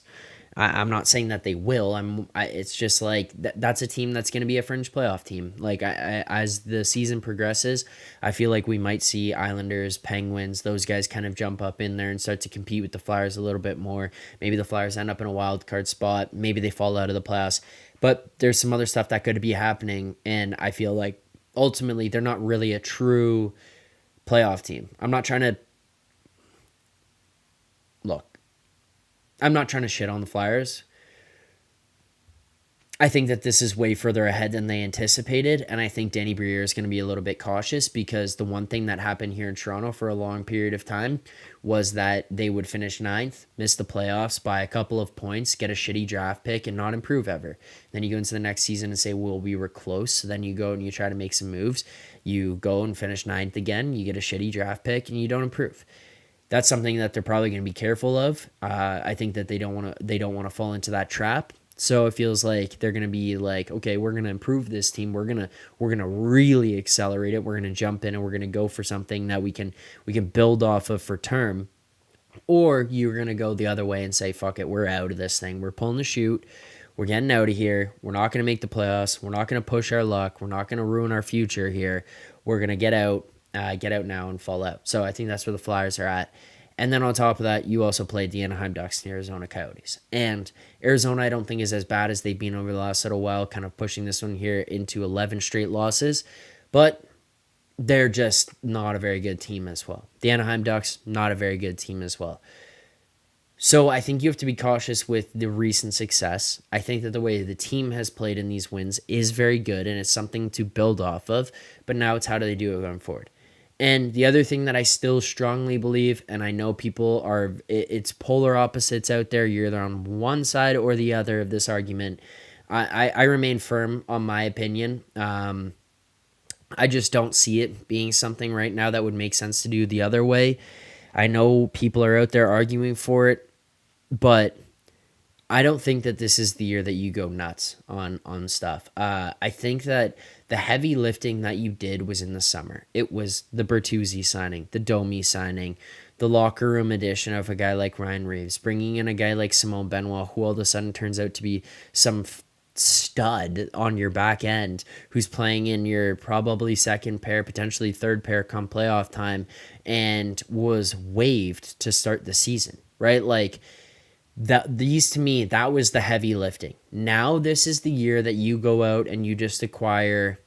I'm not saying that they will. It's just like that's a team that's going to be a fringe playoff team. Like as the season progresses, I feel like we might see Islanders, Penguins, those guys kind of jump up in there and start to compete with the Flyers a little bit more. Maybe the Flyers end up in a wild card spot. Maybe they fall out of the playoffs. But there's some other stuff that could be happening, and I feel like ultimately they're not really a true playoff team. I'm not trying to shit on the Flyers. I think that this is way further ahead than they anticipated, and I think Danny Briere is going to be a little bit cautious because the one thing that happened here in Toronto for a long period of time was that they would finish 9th, miss the playoffs by a couple of points, get a shitty draft pick, and not improve ever. Then you go into the next season and say, well, we were close. So then you go and you try to make some moves. You go and finish 9th again, you get a shitty draft pick, and you don't improve. That's something that they're probably going to be careful of. I think that they don't want to fall into that trap. So it feels like they're going to be like, okay, we're going to improve this team. We're going to really accelerate it. We're going to jump in and we're going to go for something that we can build off of for term. Or you're going to go the other way and say, fuck it, we're out of this thing. We're pulling the chute. We're getting out of here. We're not going to make the playoffs. We're not going to push our luck. We're not going to ruin our future here. We're going to get out now and fall out. So I think that's where the Flyers are at. And then on top of that, you also played the Anaheim Ducks and the Arizona Coyotes. And Arizona, I don't think, is as bad as they've been over the last little while, kind of pushing this one here into 11 straight losses. But they're just not a very good team as well. The Anaheim Ducks, not a very good team as well. So I think you have to be cautious with the recent success. I think that the way the team has played in these wins is very good, and it's something to build off of. But now it's how do they do it going forward? And the other thing that I still strongly believe, and I know people it's polar opposites out there. You're either on one side or the other of this argument. I remain firm on my opinion. I just don't see it being something right now that would make sense to do the other way. I know people are out there arguing for it, but I don't think that this is the year that you go nuts on stuff. I think that the heavy lifting that you did was in the summer. It was the Bertuzzi signing, the Domi signing, the locker room addition of a guy like Ryan Reeves, bringing in a guy like Simone Benoit, who all of a sudden turns out to be some stud on your back end, who's playing in your probably second pair, potentially third pair come playoff time, and was waived to start the season, right? Like, these to me, that was the heavy lifting. Now this is the year that you go out and you just acquire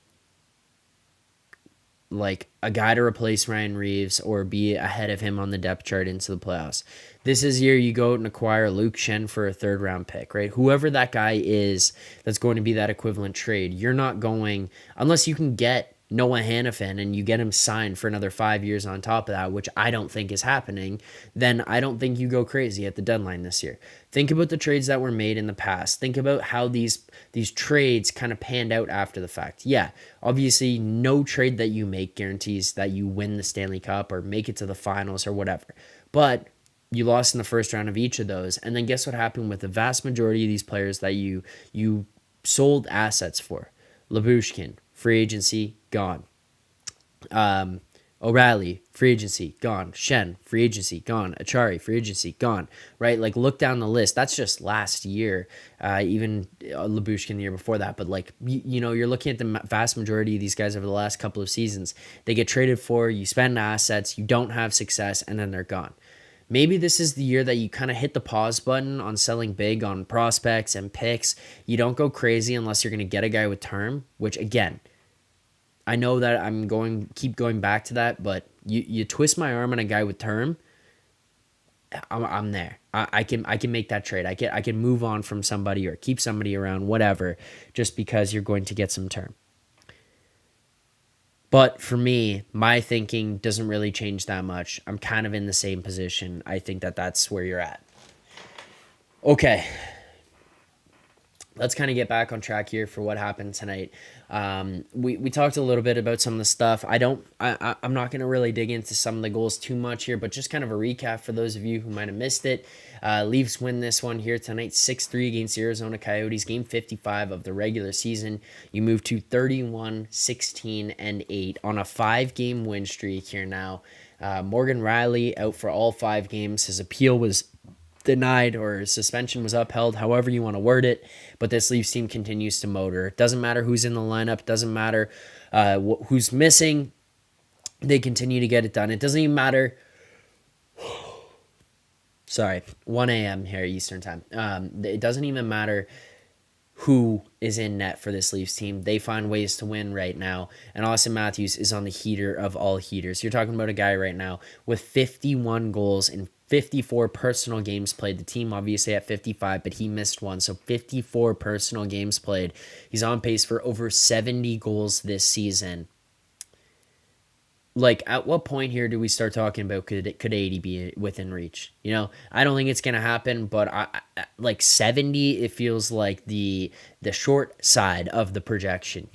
like a guy to replace Ryan Reeves or be ahead of him on the depth chart into the playoffs. This is year you go out and acquire Luke Shen for a 3rd round pick, right? Whoever that guy is that's going to be that equivalent trade, you're not going, unless you can get Noah Hannafin and you get him signed for another 5 years on top of that, which I don't think is happening, then I don't think you go crazy at the deadline this year. Think about the trades that were made in the past. Think about how these trades kind of panned out after the fact. Yeah, obviously no trade that you make guarantees that you win the Stanley Cup or make it to the finals or whatever. But you lost in the first round of each of those. And then guess what happened with the vast majority of these players that you sold assets for? Lyubushkin, free agency, gone. O'Reilly, free agency, gone. Shen, free agency, gone. Achari, free agency, gone. Right? Like, look down the list. That's just last year. Even Lyubushkin the year before that. But, like, you're looking at the vast majority of these guys over the last couple of seasons. They get traded for, you spend assets, you don't have success, and then they're gone. Maybe this is the year that you kind of hit the pause button on selling big on prospects and picks. You don't go crazy unless you're going to get a guy with term, which, again, I know that keep going back to that, but you twist my arm on a guy with term, I'm there. I can make that trade. I can move on from somebody or keep somebody around, whatever, just because you're going to get some term. But for me, my thinking doesn't really change that much. I'm kind of in the same position. I think that that's where you're at. Okay. Let's kind of get back on track here for what happened tonight. We talked a little bit about some of the stuff. I'm not going to really dig into some of the goals too much here, but just kind of a recap for those of you who might have missed it. Leafs win this one here tonight, 6-3 against the Arizona Coyotes, game 55 of the regular season. You move to 31, 16, and 8 on a 5-game win streak here now. Morgan Rielly out for all 5 games. His appeal was denied or suspension was upheld, however you want to word it, but this Leafs team continues to motor. It doesn't matter who's in the lineup, doesn't matter who's missing, they continue to get it done. It doesn't even matter. Sorry, 1 a.m. here Eastern time. It doesn't even matter who is in net for this Leafs team. They find ways to win right now, and Austin Matthews is on the heater of all heaters. You're talking about a guy right now with 51 goals in 54 personal games played. The team obviously at 55, but he missed one, so 54 personal games played. He's on pace for over 70 goals this season. Like, at what point here do we start talking about could 80 be within reach? I don't think it's gonna happen, but I like 70. It feels like the short side of the projection.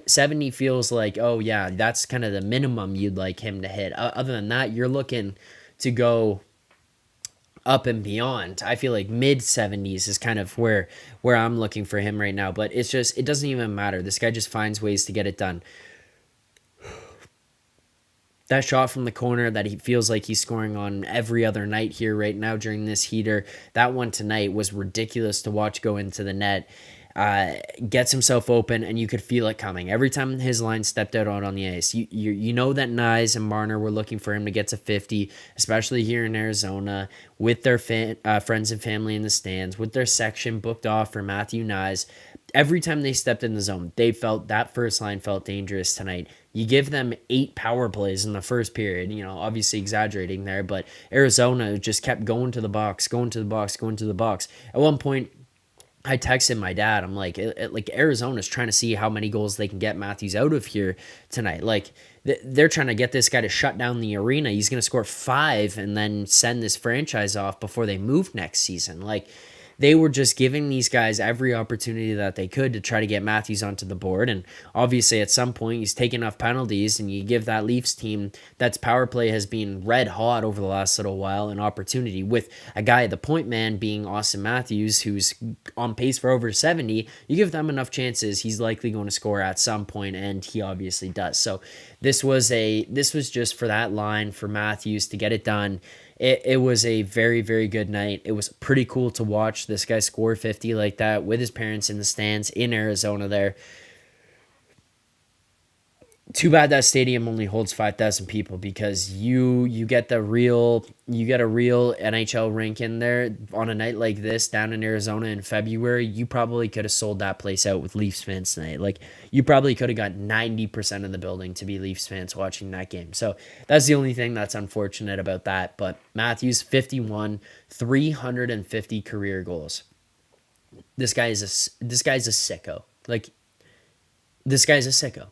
70 feels like, oh yeah, that's kind of the minimum you'd like him to hit. Other than that, you're looking to go up and beyond. I feel like mid 70s is kind of where I'm looking for him right now. But it doesn't even matter. This guy just finds ways to get it done. That shot from the corner that he feels like he's scoring on every other night here right now during this heater, that one tonight was ridiculous to watch go into the net. Gets himself open, and you could feel it coming. Every time his line stepped out on the ice, you know that Nyes and Marner were looking for him to get to 50, especially here in Arizona, with their friends and family in the stands, with their section booked off for Matthew Nyes. Every time they stepped in the zone, they felt that first line felt dangerous tonight. You give them 8 power plays in the first period, obviously exaggerating there, but Arizona just kept going to the box. At one point, I texted my dad. I'm like, Arizona's trying to see how many goals they can get Matthews out of here tonight. Like, they're trying to get this guy to shut down the arena. He's going to score 5 and then send this franchise off before they move next season. Like, they were just giving these guys every opportunity that they could to try to get Matthews onto the board. And obviously at some point he's taken enough penalties, and you give that Leafs team that's power play has been red hot over the last little while an opportunity, with a guy, the point man, being Austin Matthews, who's on pace for over 70. You give them enough chances, he's likely going to score at some point, and he obviously does. So this was just for that line for Matthews to get it done. It was a very, very good night. It was pretty cool to watch this guy score 50 like that with his parents in the stands in Arizona there. Too bad that stadium only holds 5,000 people, because you get a real NHL rink in there on a night like this down in Arizona in February. You probably could have sold that place out with Leafs fans tonight. Like, you probably could have got 90% of the building to be Leafs fans watching that game. So that's the only thing that's unfortunate about that. But Matthews, 51, 350 career goals. This guy is a sicko. Like, this guy's a sicko.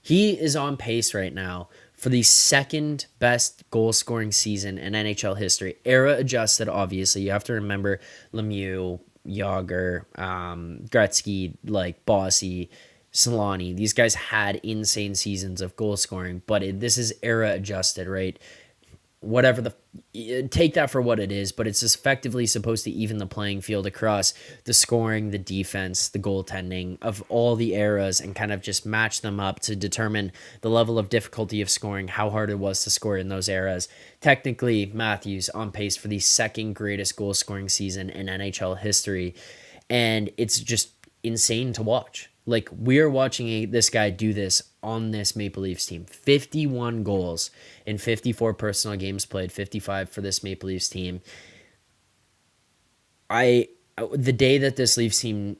He is on pace right now for the second best goal scoring season in NHL history. Era adjusted, obviously. You have to remember Lemieux, Yager, Gretzky, like Bossy, Solani. These guys had insane seasons of goal scoring, but this is era adjusted, right? Whatever take that for what it is, but it's effectively supposed to even the playing field across the scoring, the defense, the goaltending of all the eras and kind of just match them up to determine the level of difficulty of scoring, how hard it was to score in those eras. Technically, Matthews on pace for the second greatest goal scoring season in NHL history, and it's just insane to watch. Like, we are watching this guy do this on this Maple Leafs team. 51 goals in 54 personal games played, 55 for this Maple Leafs team. The day that this Leafs team,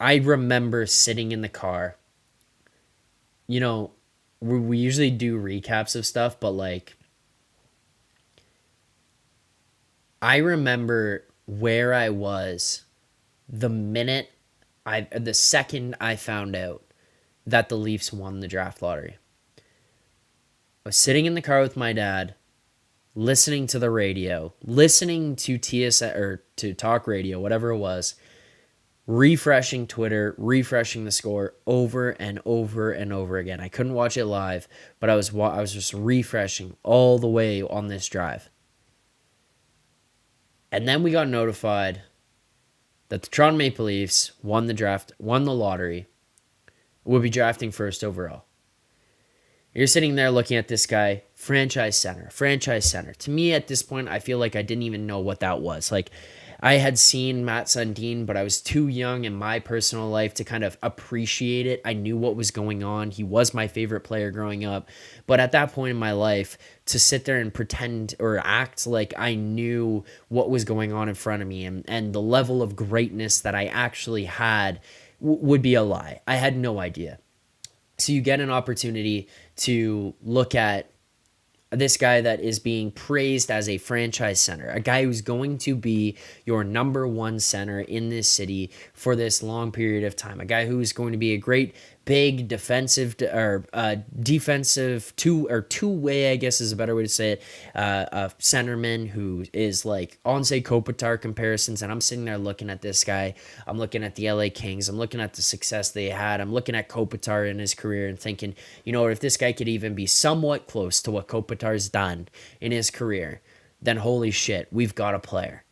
I remember sitting in the car. You know, we usually do recaps of stuff, but like, I remember where I was the second I found out that the Leafs won the draft lottery. I was sitting in the car with my dad, listening to the radio, listening to TSN or to talk radio, whatever it was, refreshing Twitter, refreshing the score over and over and over again. I couldn't watch it live, but I was just refreshing all the way on this drive. And then we got notified that the Toronto Maple Leafs won the lottery, would be drafting first overall. You're sitting there looking at this guy, franchise center. To me, at this point, I feel like I didn't even know what that was. Like, I had seen Matt Sundin, but I was too young in my personal life to kind of appreciate it. I knew what was going on. He was my favorite player growing up. But at that point in my life, to sit there and pretend or act like I knew what was going on in front of me and the level of greatness that I actually had would be a lie. I had no idea. So you get an opportunity to look at this guy that is being praised as a franchise center, a guy who's going to be your number one center in this city for this long period of time, a guy who is going to be a great big defensive two-way, I guess is a better way to say it, a centerman who is like Anze Kopitar comparisons. And I'm sitting there looking at this guy. I'm looking at the LA Kings. I'm looking at the success they had. I'm looking at Kopitar in his career and thinking, you know, if this guy could even be somewhat close to what Kopitar's done in his career, then holy shit, we've got a player.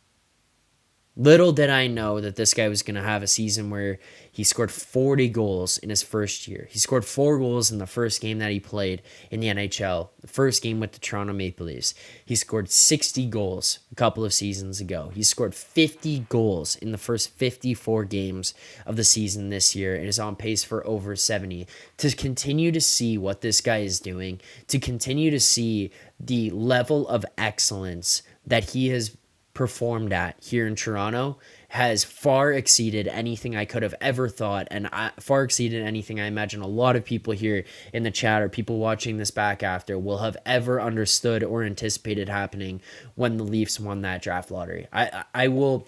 Little did I know that this guy was going to have a season where he scored 40 goals in his first year. He scored 4 goals in the first game that he played in the NHL, the first game with the Toronto Maple Leafs. He scored 60 goals a couple of seasons ago. He scored 50 goals in the first 54 games of the season this year and is on pace for over 70. To continue to see what this guy is doing, to continue to see the level of excellence that he has performed at here in Toronto has far exceeded anything I could have ever thought, and far exceeded anything I imagine a lot of people here in the chat or people watching this back after will have ever understood or anticipated happening when the Leafs won that draft lottery. I will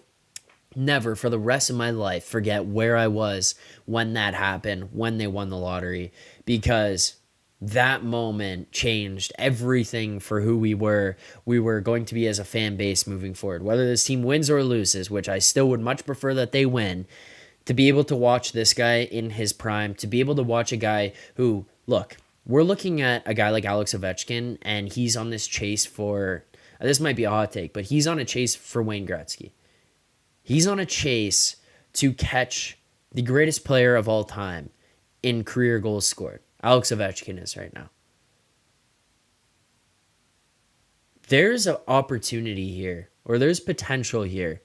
never for the rest of my life forget where I was when that happened, when they won the lottery, because that moment changed everything for who we were going to be as a fan base moving forward. Whether this team wins or loses, which I still would much prefer that they win, to be able to watch this guy in his prime, to be able to watch a guy who, look, we're looking at a guy like Alex Ovechkin, and he's on this chase for, this might be a hot take, but he's on a chase for Wayne Gretzky. He's on a chase to catch the greatest player of all time in career goals scored. Alex Ovechkin is right now. There's an opportunity here, or there's potential here,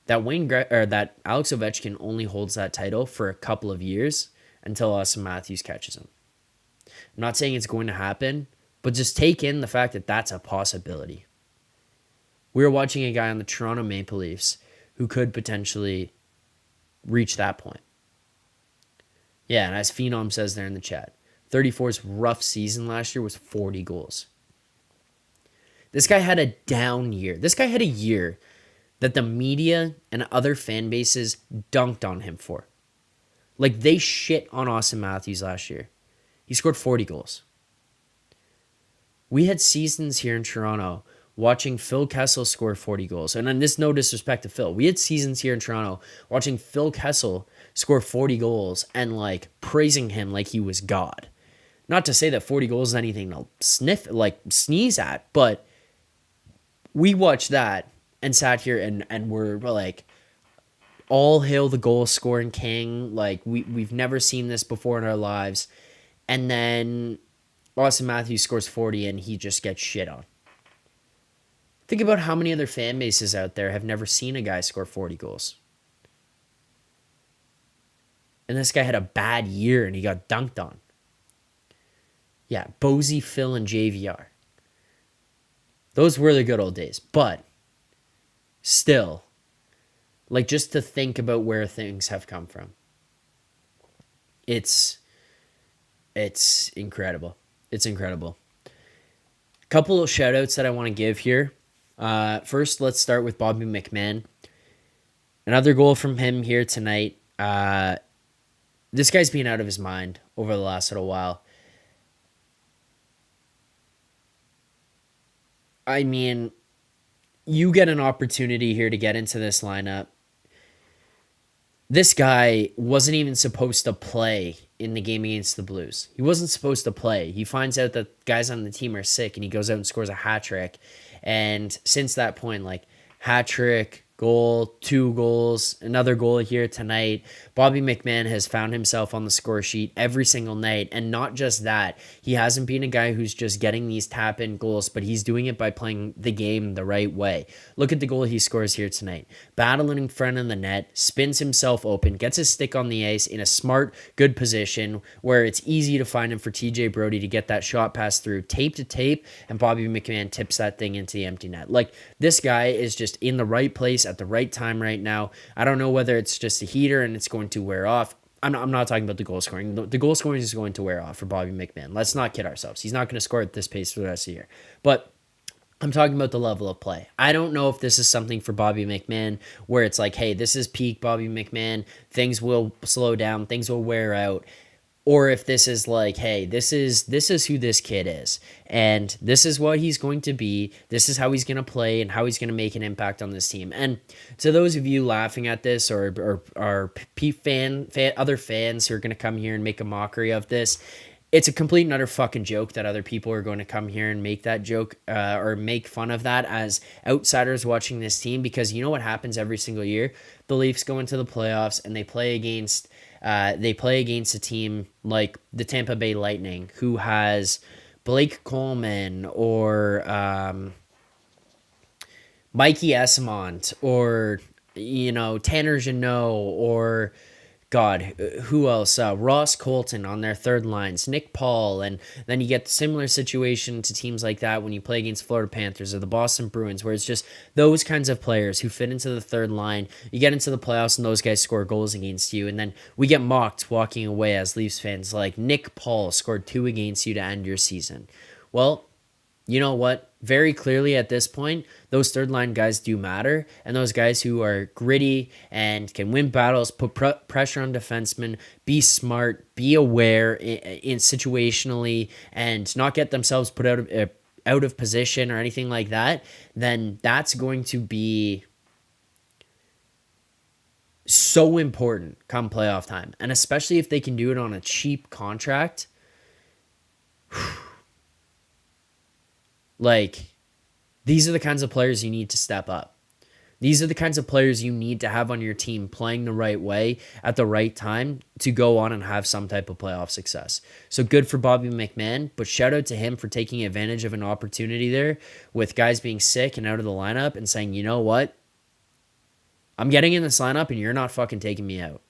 that that Alex Ovechkin only holds that title for a couple of years until Austin Matthews catches him. I'm not saying it's going to happen, but just take in the fact that that's a possibility. We're watching a guy on the Toronto Maple Leafs who could potentially reach that point. Yeah, and as Phenom says there in the chat, 34's rough season last year was 40 goals. This guy had a down year. This guy had a year that the media and other fan bases dunked on him for. Like, they shit on Austin Matthews last year. He scored 40 goals. We had seasons here in Toronto watching Phil Kessel score 40 goals. And on this, no disrespect to Phil. We had seasons here in Toronto watching Phil Kessel score 40 goals and like praising him like he was God. Not to say that 40 goals is anything to sneeze at, but we watched that and sat here and we're like, all hail the goal scoring king. Like we've never seen this before in our lives. And then Austin Matthews scores 40 and he just gets shit on. Think about how many other fan bases out there have never seen a guy score 40 goals. And this guy had a bad year and he got dunked on. Yeah, Bozy, Phil, and JVR. Those were the good old days. But still, like just to think about where things have come from. It's incredible. It's incredible. A couple of shout outs that I want to give here. First, let's start with Bobby McMahon. Another goal from him here tonight. This guy's been out of his mind over the last little while. I mean, you get an opportunity here to get into this lineup. This guy wasn't even supposed to play in the game against the Blues. He wasn't supposed to play. He finds out that guys on the team are sick, and he goes out and scores a hat trick. And since that point, like, hat trick, goal, 2 goals, another goal here tonight. Bobby McMahon has found himself on the score sheet every single night. And not just that, he hasn't been a guy who's just getting these tap-in goals, but he's doing it by playing the game the right way. Look at the goal he scores here tonight. Battling in front of the net, spins himself open, gets his stick on the ice in a smart, good position where it's easy to find him for TJ Brody to get that shot pass through tape to tape, and Bobby McMahon tips that thing into the empty net. Like, this guy is just in the right place at the right time right now. I don't know whether it's just a heater and it's going to wear off. I'm not talking about the goal scoring. The goal scoring is going to wear off for Bobby McMahon. Let's not kid ourselves. He's not going to score at this pace for the rest of the year. But I'm talking about the level of play. I don't know if this is something for Bobby McMahon where it's like, hey, this is peak Bobby McMahon. Things will slow down. Things will wear out. Or if this is like, hey, this is who this kid is, and this is what he's going to be. This is how he's going to play and how he's going to make an impact on this team. And to those of you laughing at this, or other fans who are going to come here and make a mockery of this, it's a complete and utter fucking joke that other people are going to come here and make that joke or make fun of that as outsiders watching this team. Because you know what happens every single year? The Leafs go into the playoffs and they play against a team like the Tampa Bay Lightning, who has Blake Coleman or Mikey Esamont or, Tanner Jeannot or, God, who else? Ross Colton on their third lines, Nick Paul, and then you get the similar situation to teams like that when you play against Florida Panthers or the Boston Bruins, where it's just those kinds of players who fit into the third line. You get into the playoffs and those guys score goals against you, and then we get mocked walking away as Leafs fans, like Nick Paul scored 2 against you to end your season. Well, you know what? Very clearly at this point, those third line guys do matter, and those guys who are gritty and can win battles, put pressure on defensemen, be smart, be aware in situationally, and not get themselves put out of position or anything like that, then that's going to be so important come playoff time. And especially if they can do it on a cheap contract. Like, these are the kinds of players you need to step up. These are the kinds of players you need to have on your team playing the right way at the right time to go on and have some type of playoff success. So good for Bobby McMahon, but shout out to him for taking advantage of an opportunity there with guys being sick and out of the lineup and saying, you know what? I'm getting in this lineup and you're not fucking taking me out.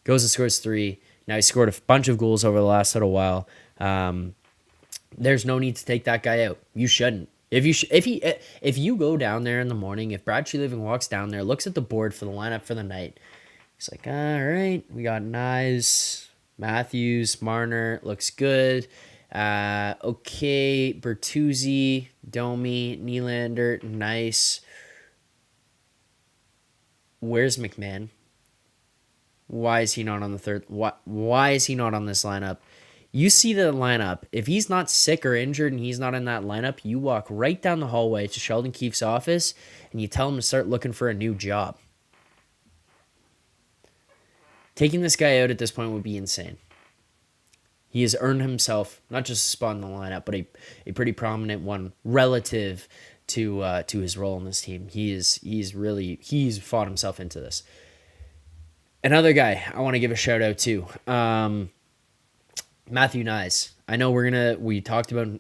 Goes and scores 3. Now he scored a bunch of goals over the last little while. There's no need to take that guy out. You shouldn't. If you go down there in the morning, if Brad Treliving walks down there, looks at the board for the lineup for the night, he's like, all right, we got Knies, Matthews, Marner, looks good. Okay, Bertuzzi, Domi, Nylander, nice. Where's McMahon? Why is he not on the third? Why is he not on this lineup? You see the lineup. If he's not sick or injured and he's not in that lineup, you walk right down the hallway to Sheldon Keefe's office and you tell him to start looking for a new job. Taking this guy out at this point would be insane. He has earned himself not just a spot in the lineup, but a pretty prominent one relative to his role in this team. He's fought himself into this. Another guy I want to give a shout out to, Matthew Nyes. I know we talked about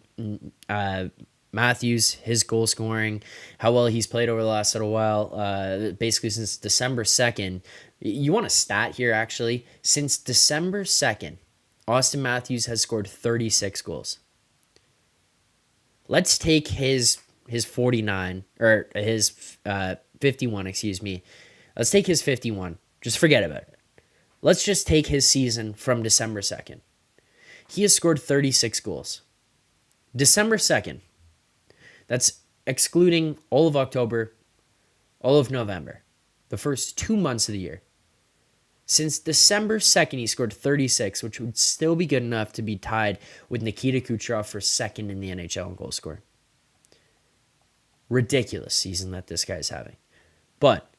Matthews, his goal scoring, how well he's played over the last little while, basically since December 2nd. You want a stat here, actually? Since December 2nd, Austin Matthews has scored 36 goals. Let's take his 49, or his 51, excuse me. Let's take his 51. Just forget about it. Let's just take his season from December 2nd. He has scored 36 goals. December 2nd. That's excluding all of October, all of November, the first 2 months of the year. Since December 2nd, he scored 36, which would still be good enough to be tied with Nikita Kucherov for second in the NHL in goal scoring. Ridiculous season that this guy's having. But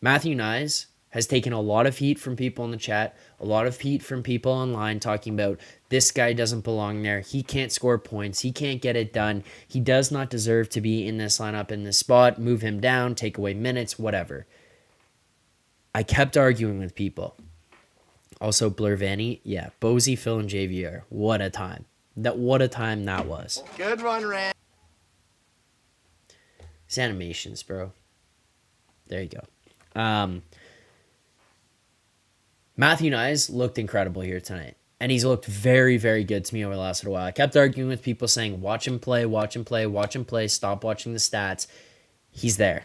Matthew Nyes has taken a lot of heat from people in the chat, a lot of heat from people online talking about this guy doesn't belong there. He can't score points. He can't get it done. He does not deserve to be in this lineup, in this spot. Move him down, take away minutes, whatever. I kept arguing with people. Also, Blurvanny, yeah, Bozy, Phil, and JVR. What a time. What a time that was. Good one, Rand. It's animations, bro. There you go. Matthew Nyes looked incredible here tonight. And he's looked very, very good to me over the last little while. I kept arguing with people saying, watch him play, watch him play, watch him play, stop watching the stats. He's there.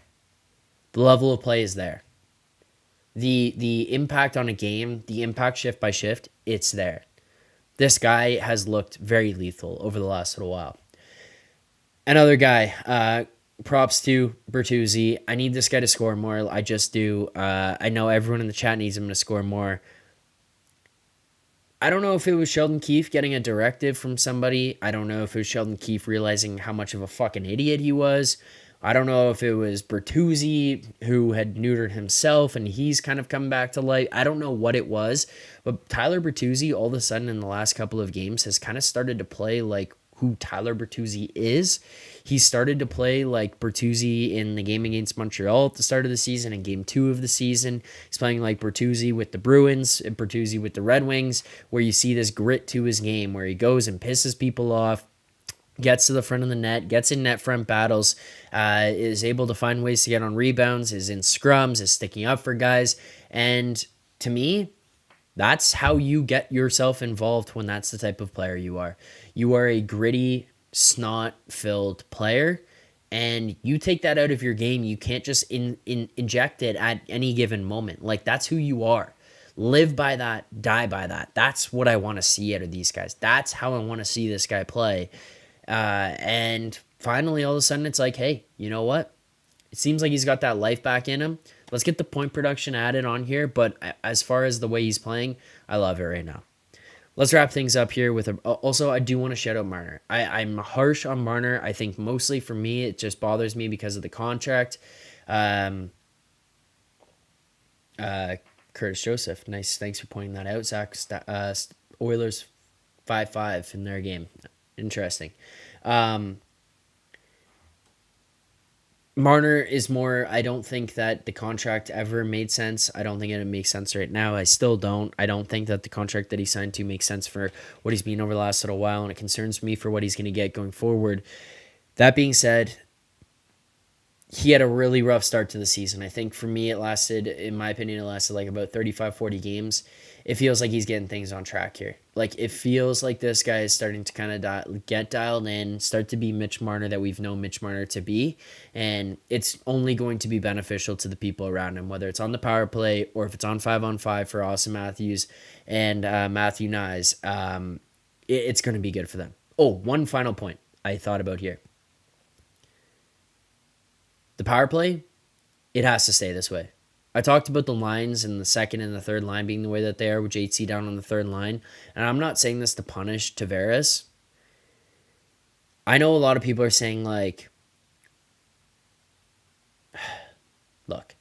The level of play is there. The impact on a game, the impact shift by shift, it's there. This guy has looked very lethal over the last little while. Another guy, props to Bertuzzi. I need this guy to score more. I just do. I know everyone in the chat needs him to score more. I don't know if it was Sheldon Keefe getting a directive from somebody. I don't know if it was Sheldon Keefe realizing how much of a fucking idiot he was. I don't know if it was Bertuzzi who had neutered himself and he's kind of come back to light. I don't know what it was, but Tyler Bertuzzi all of a sudden in the last couple of games has kind of started to play like who Tyler Bertuzzi is. He started to play like Bertuzzi in the game against Montreal at the start of the season and game 2 of the season. He's playing like Bertuzzi with the Bruins and Bertuzzi with the Red Wings, where you see this grit to his game where he goes and pisses people off, gets to the front of the net, gets in net front battles, is able to find ways to get on rebounds, is in scrums, is sticking up for guys. And to me, that's how you get yourself involved when that's the type of player you are. You are a gritty, snot-filled player, and you take that out of your game. You can't just inject it at any given moment. Like, that's who you are. Live by that, die by that. That's what I want to see out of these guys. That's how I want to see this guy play. And finally, all of a sudden, it's like, hey, you know what? It seems like he's got that life back in him. Let's get the point production added on here. But as far as the way he's playing, I love it right now. Let's wrap things up here with also, I do want to shout out Marner. I'm harsh on Marner. I think mostly for me, it just bothers me because of the contract. Curtis Joseph, nice. Thanks for pointing that out, Zack. Oilers 5-5 in their game. Interesting. Marner is more, I don't think that the contract ever made sense. I don't think it makes sense right now. I still don't. I don't think that the contract that he signed to makes sense for what he's been over the last little while, and it concerns me for what he's going to get going forward. That being said, he had a really rough start to the season. I think for me, in my opinion, it lasted like about 35, 40 games. It feels like he's getting things on track here. Like, it feels like this guy is starting to kind of get dialed in, start to be Mitch Marner that we've known Mitch Marner to be. And it's only going to be beneficial to the people around him, whether it's on the power play or if it's on 5-on-5 for Austin Matthews and Matthew Nyes. It's going to be good for them. Oh, one final point I thought about here. The power play, it has to stay this way. I talked about the lines and the second and the third line being the way that they are with JT down on the third line. And I'm not saying this to punish Tavares. I know a lot of people are saying, like, look,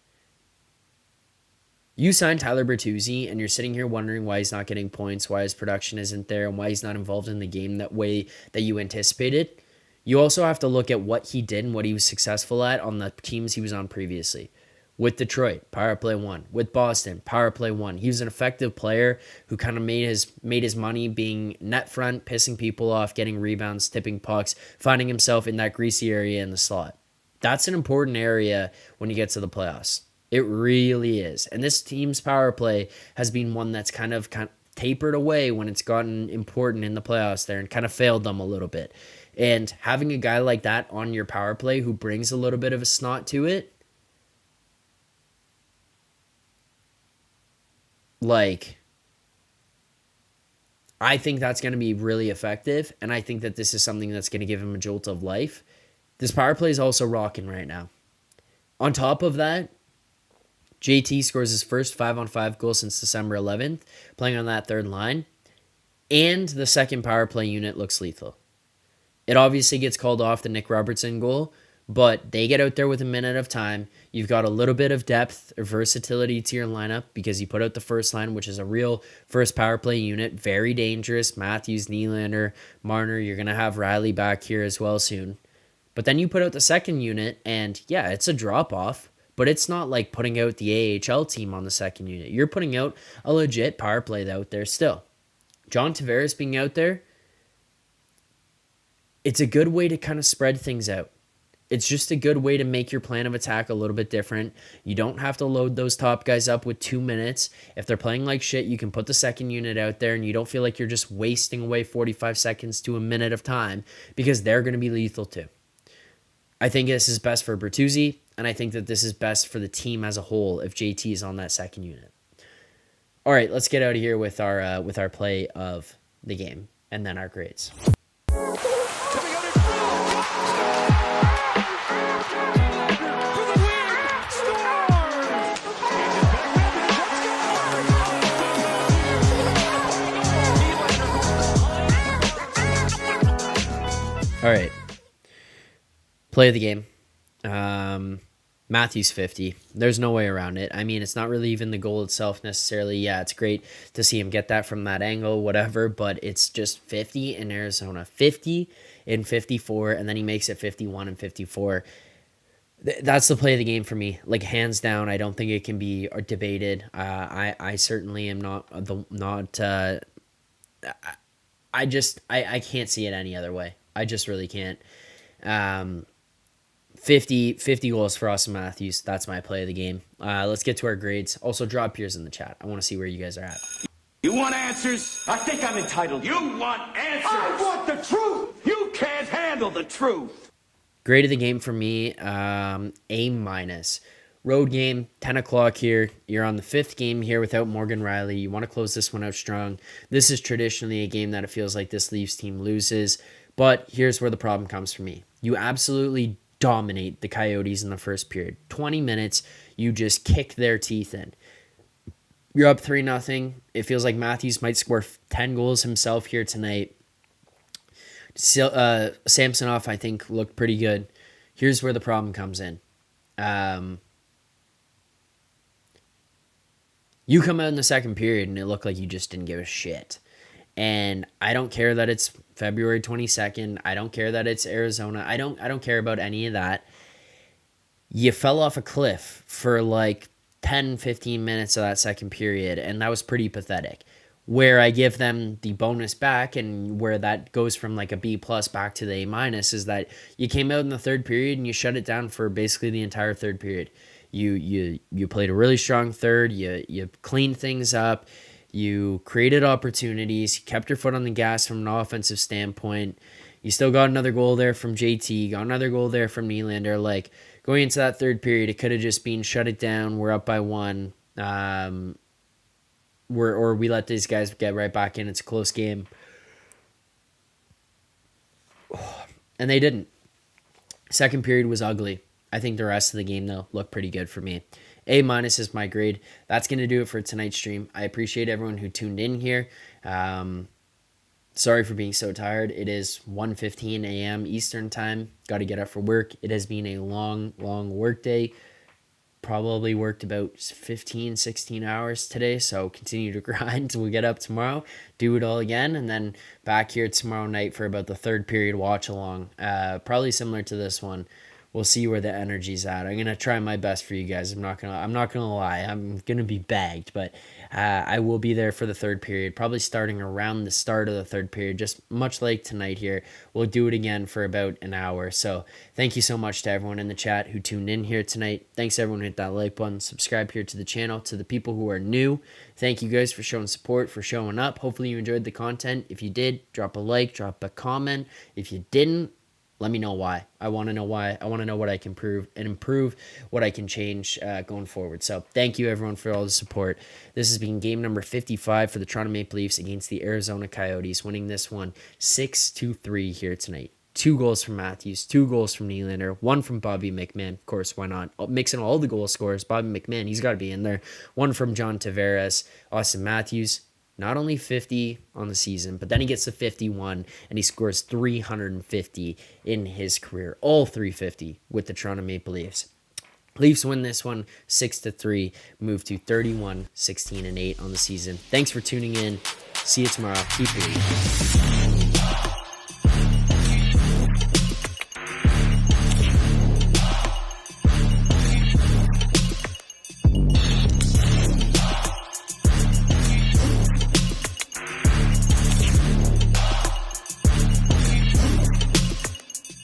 you signed Tyler Bertuzzi and you're sitting here wondering why he's not getting points, why his production isn't there, and why he's not involved in the game that way that you anticipated. You also have to look at what he did and what he was successful at on the teams he was on previously. With Detroit, power play 1. With Boston, power play 1. He was an effective player who kind of made his money being net front, pissing people off, getting rebounds, tipping pucks, finding himself in that greasy area in the slot. That's an important area when you get to the playoffs. It really is. And this team's power play has been one that's kind of tapered away when it's gotten important in the playoffs there and kind of failed them a little bit. And having a guy like that on your power play who brings a little bit of a snot to it, like, I think that's going to be really effective, and I think that this is something that's going to give him a jolt of life. This power play is also rocking right now. On top of that, JT scores his first 5-on-5 goal since December 11th, playing on that third line, and the second power play unit looks lethal. It obviously gets called off the Nick Robertson goal, but they get out there with a minute of time. You've got a little bit of depth or versatility to your lineup because you put out the first line, which is a real first power play unit. Very dangerous. Matthews, Nylander, Marner. You're going to have Riley back here as well soon. But then you put out the second unit, and yeah, it's a drop-off, but it's not like putting out the AHL team on the second unit. You're putting out a legit power play out there still. John Tavares being out there, it's a good way to kind of spread things out. It's just a good way to make your plan of attack a little bit different. You don't have to load those top guys up with 2 minutes. If they're playing like shit, you can put the second unit out there and you don't feel like you're just wasting away 45 seconds to a minute of time because they're going to be lethal too. I think this is best for Bertuzzi, and I think that this is best for the team as a whole if JT is on that second unit. All right, let's get out of here with our play of the game and then our grades. All right. Play of the game. Matthews 50. There's no way around it. I mean, it's not really even the goal itself necessarily. Yeah, it's great to see him get that from that angle, whatever, but it's just 50 in Arizona. 50 in 54, and then he makes it 51 and 54. That's the play of the game for me. Like, hands down, I don't think it can be debated. I certainly am not I can't see it any other way. I just really can't. 50 goals for Austin Matthews. That's my play of the game. Let's get to our grades. Also, drop yours in the chat. I want to see where you guys are at. You want answers? I think I'm entitled. You want answers? I want the truth. You can't handle the truth. Grade of the game for me, A-. Road game, 10 o'clock here. You're on the fifth game here without Morgan Riley. You want to close this one out strong. This is traditionally a game that it feels like this Leafs team loses. But here's where the problem comes for me. You absolutely dominate the Coyotes in the first period. 20 minutes, you just kick their teeth in. You're up 3-0. It feels like Matthews might score 10 goals himself here tonight. Samsonov, I think, looked pretty good. Here's where the problem comes in. You come out in the second period and it looked like you just didn't give a shit. And I don't care that it's February 22nd. I don't care that it's Arizona. I don't care about any of that. You fell off a cliff for like 10, 15 minutes of that second period, and that was pretty pathetic. Where I give them the bonus back and where that goes from like a B+ back to the A- is that you came out in the third period and you shut it down for basically the entire third period. You played a really strong third. You cleaned things up. You created opportunities. You kept your foot on the gas from an offensive standpoint. You still got another goal there from JT. Got another goal there from Nylander. Like, going into that third period, it could have just been shut it down. We're up by 1. Or we let these guys get right back in. It's a close game. And they didn't. Second period was ugly. I think the rest of the game, though, looked pretty good for me. A- is my grade. That's going to do it for tonight's stream. I appreciate everyone who tuned in here. Sorry for being so tired. It is 1:15 a.m. Eastern time. Got to get up for work. It has been a long work day. Probably worked about 15, 16 hours today, so continue to grind until we get up tomorrow, do it all again, and then back here tomorrow night for about the third period watch along. Probably similar to this one. We'll see where the energy's at. I'm gonna try my best for you guys. I'm not gonna lie. I'm gonna be bagged, but I will be there for the third period, probably starting around the start of the third period, just much like tonight here. We'll do it again for about an hour. So thank you so much to everyone in the chat who tuned in here tonight. Thanks everyone who hit that like button, subscribe here to the channel. To the people who are new, thank you guys for showing support, for showing up. Hopefully you enjoyed the content. If you did, drop a like, drop a comment. If you didn't, let me know why. I want to know why. I want to know what I can improve what I can change going forward. So thank you everyone for all the support. This has been game number 55 for the Toronto Maple Leafs against the Arizona Coyotes, winning this one 6-3 here tonight. 2 goals from Matthews, 2 goals from Nylander, 1 from Bobby McMann. Of course, why not? Mixing all the goal scorers. Bobby McMann, he's got to be in there. 1 from John Tavares, Austin Matthews. Not only 50 on the season, but then he gets to 51 and he scores 350 in his career. All 350 with the Toronto Maple Leafs. Leafs win this one 6-3, move to 31-16-8 on the season. Thanks for tuning in. See you tomorrow. Keep believing.